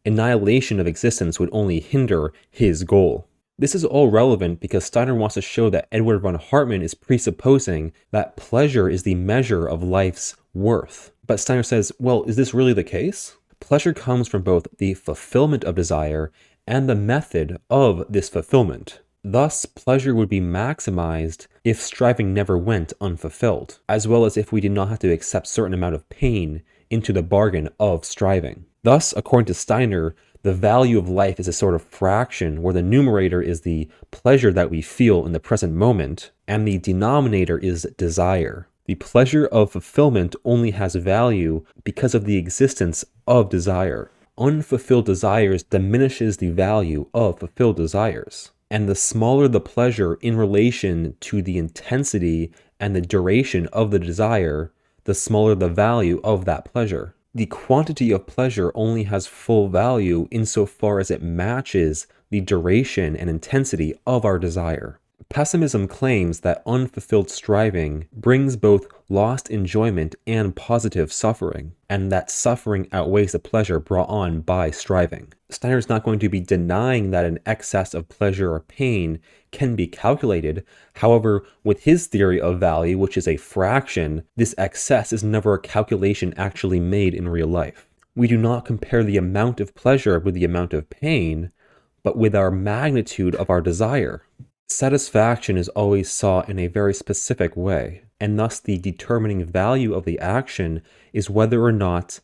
annihilation of existence would only hinder his goal. This is all relevant because Steiner wants to show that Edward von Hartmann is presupposing that pleasure is the measure of life's worth. But Steiner says, well, is this really the case? Pleasure comes from both the fulfillment of desire and the method of this fulfillment. Thus, pleasure would be maximized if striving never went unfulfilled, as well as if we did not have to accept certain amount of pain into the bargain of striving. Thus, according to Steiner, the value of life is a sort of fraction where the numerator is the pleasure that we feel in the present moment, and the denominator is desire. The pleasure of fulfillment only has value because of the existence of desire. Unfulfilled desires diminishes the value of fulfilled desires. And the smaller the pleasure in relation to the intensity and the duration of the desire, the smaller the value of that pleasure. The quantity of pleasure only has full value insofar as it matches the duration and intensity of our desire. Pessimism claims that unfulfilled striving brings both lost enjoyment and positive suffering, and that suffering outweighs the pleasure brought on by striving. Steiner is not going to be denying that an excess of pleasure or pain can be calculated. However, with his theory of value, which is a fraction, this excess is never a calculation actually made in real life. We do not compare the amount of pleasure with the amount of pain, but with our magnitude of our desire. Satisfaction is always sought in a very specific way, and thus the determining value of the action is whether or not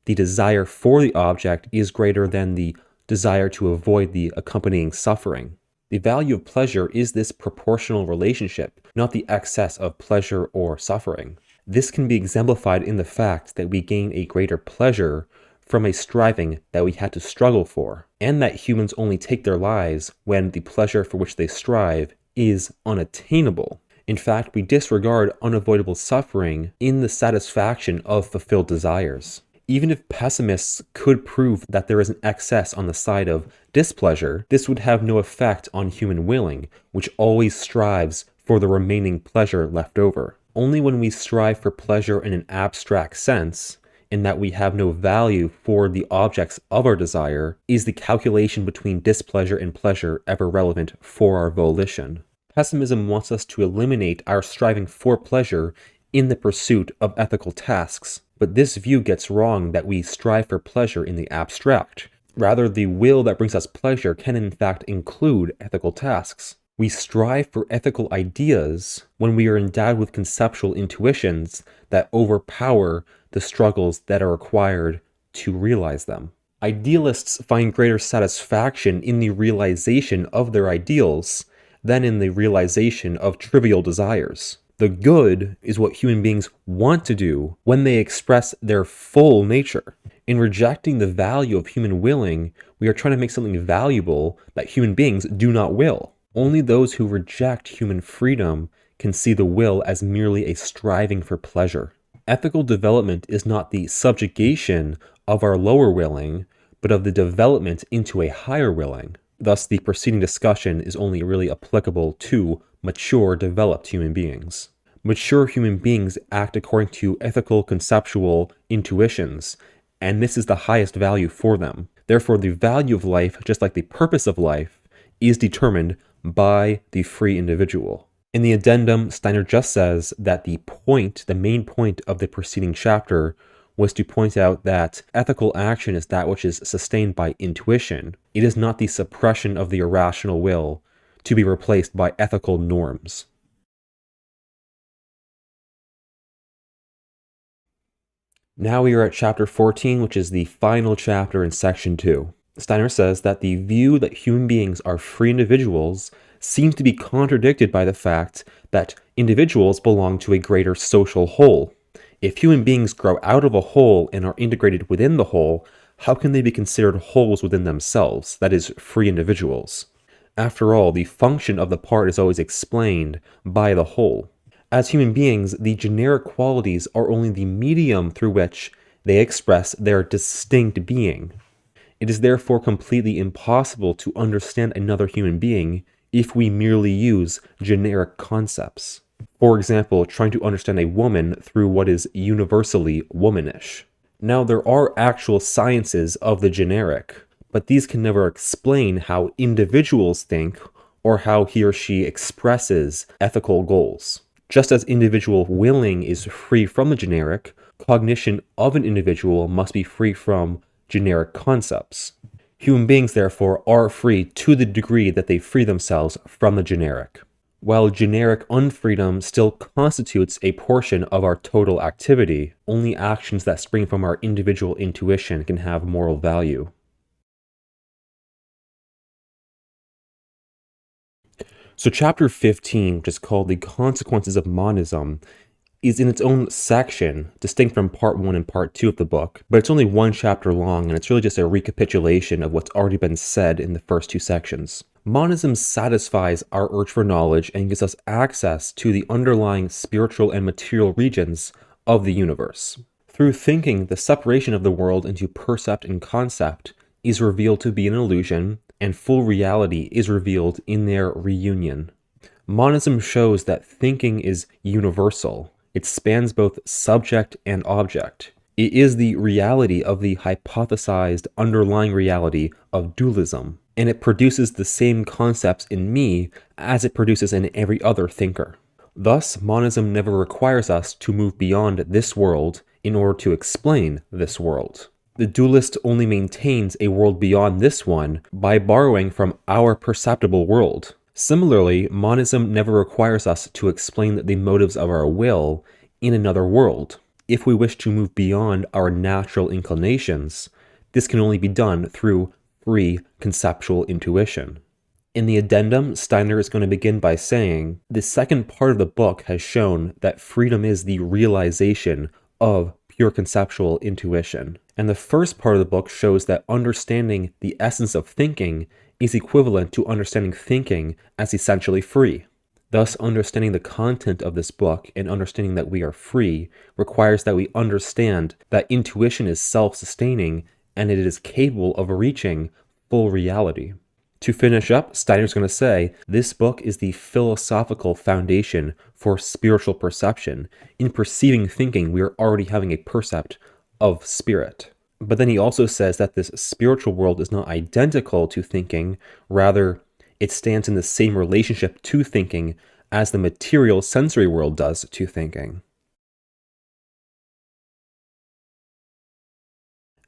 the desire for the object is greater than the desire to avoid the accompanying suffering. The value of pleasure is this proportional relationship, not the excess of pleasure or suffering. This can be exemplified in the fact that we gain a greater pleasure from a striving that we had to struggle for, and that humans only take their lives when the pleasure for which they strive is unattainable. In fact, we disregard unavoidable suffering in the satisfaction of fulfilled desires. Even if pessimists could prove that there is an excess on the side of displeasure, this would have no effect on human willing, which always strives for the remaining pleasure left over. Only when we strive for pleasure in an abstract sense, in that we have no value for the objects of our desire, is the calculation between displeasure and pleasure ever relevant for our volition. Pessimism wants us to eliminate our striving for pleasure in the pursuit of ethical tasks, but this view gets wrong that we strive for pleasure in the abstract. Rather, the will that brings us pleasure can in fact include ethical tasks. We strive for ethical ideas when we are endowed with conceptual intuitions that overpower the struggles that are required to realize them. Idealists find greater satisfaction in the realization of their ideals than in the realization of trivial desires. The good is what human beings want to do when they express their full nature. In rejecting the value of human willing, we are trying to make something valuable that human beings do not will. Only those who reject human freedom can see the will as merely a striving for pleasure. Ethical development is not the subjugation of our lower willing, but of the development into a higher willing. Thus, the preceding discussion is only really applicable to mature, developed human beings. Mature human beings act according to ethical conceptual intuitions, and this is the highest value for them. Therefore, the value of life, just like the purpose of life, is determined by the free individual. In the addendum, Steiner just says that the main point of the preceding chapter was to point out that ethical action is that which is sustained by intuition. It is not the suppression of the irrational will to be replaced by ethical norms. Now we are at chapter 14, which is the final chapter in section 2. Steiner says that the view that human beings are free individuals seems to be contradicted by the fact that individuals belong to a greater social whole. If human beings grow out of a whole and are integrated within the whole, how can they be considered wholes within themselves, that is, free individuals? After all, the function of the part is always explained by the whole. As human beings, the generic qualities are only the medium through which they express their distinct being. It is therefore completely impossible to understand another human being if we merely use generic concepts. For example, trying to understand a woman through what is universally womanish. Now, there are actual sciences of the generic, but these can never explain how individuals think or how he or she expresses ethical goals. Just as individual willing is free from the generic, cognition of an individual must be free from generic concepts. Human beings, therefore, are free to the degree that they free themselves from the generic. While generic unfreedom still constitutes a portion of our total activity, only actions that spring from our individual intuition can have moral value. So chapter 15, which is called The Consequences of Monism, is in its own section, distinct from part 1 and part 2 of the book, but it's only one chapter long, and it's really just a recapitulation of what's already been said in the first 2 sections. Monism satisfies our urge for knowledge and gives us access to the underlying spiritual and material regions of the universe. Through thinking, the separation of the world into percept and concept is revealed to be an illusion, and full reality is revealed in their reunion. Monism shows that thinking is universal. It spans both subject and object. It is the reality of the hypothesized underlying reality of dualism, and it produces the same concepts in me as it produces in every other thinker. Thus, monism never requires us to move beyond this world in order to explain this world. The dualist only maintains a world beyond this one by borrowing from our perceptible world. Similarly, monism never requires us to explain the motives of our will in another world. If we wish to move beyond our natural inclinations, this can only be done through free conceptual intuition. In the addendum, Steiner is going to begin by saying, the second part of the book has shown that freedom is the realization of pure conceptual intuition. And the first part of the book shows that understanding the essence of thinking is equivalent to understanding thinking as essentially free. Thus, understanding the content of this book and understanding that we are free requires that we understand that intuition is self-sustaining and it is capable of reaching full reality. To finish up, Steiner's going to say, this book is the philosophical foundation for spiritual perception. In perceiving thinking, we are already having a percept of spirit. But then he also says that this spiritual world is not identical to thinking, rather, it stands in the same relationship to thinking as the material sensory world does to thinking.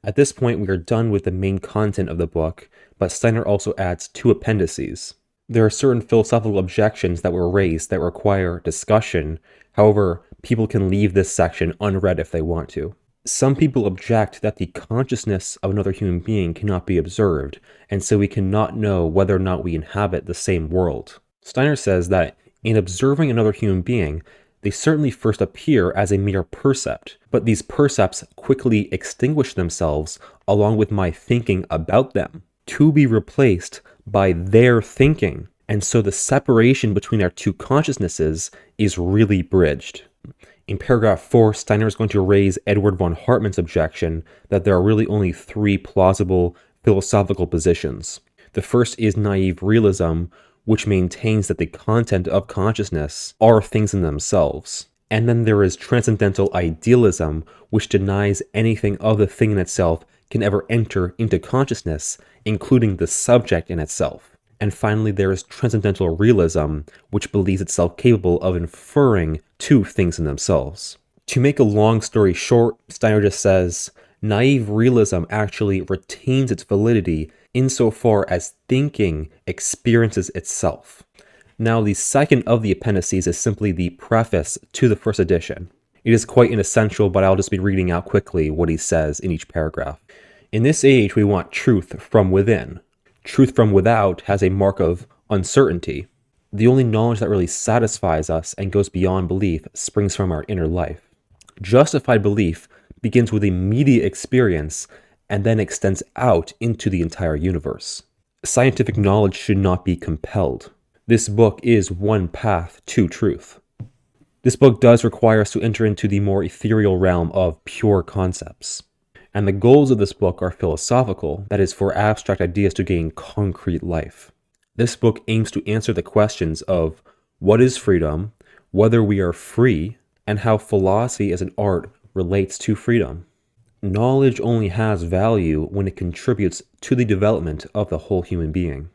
At this point, we are done with the main content of the book, but Steiner also adds 2 appendices. There are certain philosophical objections that were raised that require discussion. However, people can leave this section unread if they want to. Some people object that the consciousness of another human being cannot be observed, and so we cannot know whether or not we inhabit the same world. Steiner says that in observing another human being, they certainly first appear as a mere percept, but these percepts quickly extinguish themselves along with my thinking about them, to be replaced by their thinking. And so the separation between our 2 consciousnesses is really bridged. In paragraph 4, Steiner is going to raise Edward von Hartmann's objection that there are really only 3 plausible philosophical positions. The first is naive realism, which maintains that the content of consciousness are things in themselves. And then there is transcendental idealism, which denies anything of the thing in itself can ever enter into consciousness, including the subject in itself. And finally, there is transcendental realism, which believes itself capable of inferring to things in themselves. To make a long story short, Steiner just says, naive realism actually retains its validity insofar as thinking experiences itself. Now, the second of the appendices is simply the preface to the first edition. It is quite inessential, but I'll just be reading out quickly what he says in each paragraph. In this age, we want truth from within. Truth from without has a mark of uncertainty. The only knowledge that really satisfies us and goes beyond belief springs from our inner life. Justified belief begins with immediate experience and then extends out into the entire universe. Scientific knowledge should not be compelled. This book is one path to truth. This book does require us to enter into the more ethereal realm of pure concepts. And the goals of this book are philosophical, that is, for abstract ideas to gain concrete life. This book aims to answer the questions of what is freedom, whether we are free, and how philosophy as an art relates to freedom. Knowledge only has value when it contributes to the development of the whole human being.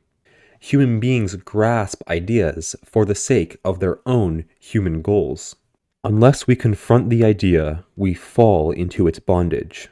Human beings grasp ideas for the sake of their own human goals. Unless we confront the idea, we fall into its bondage.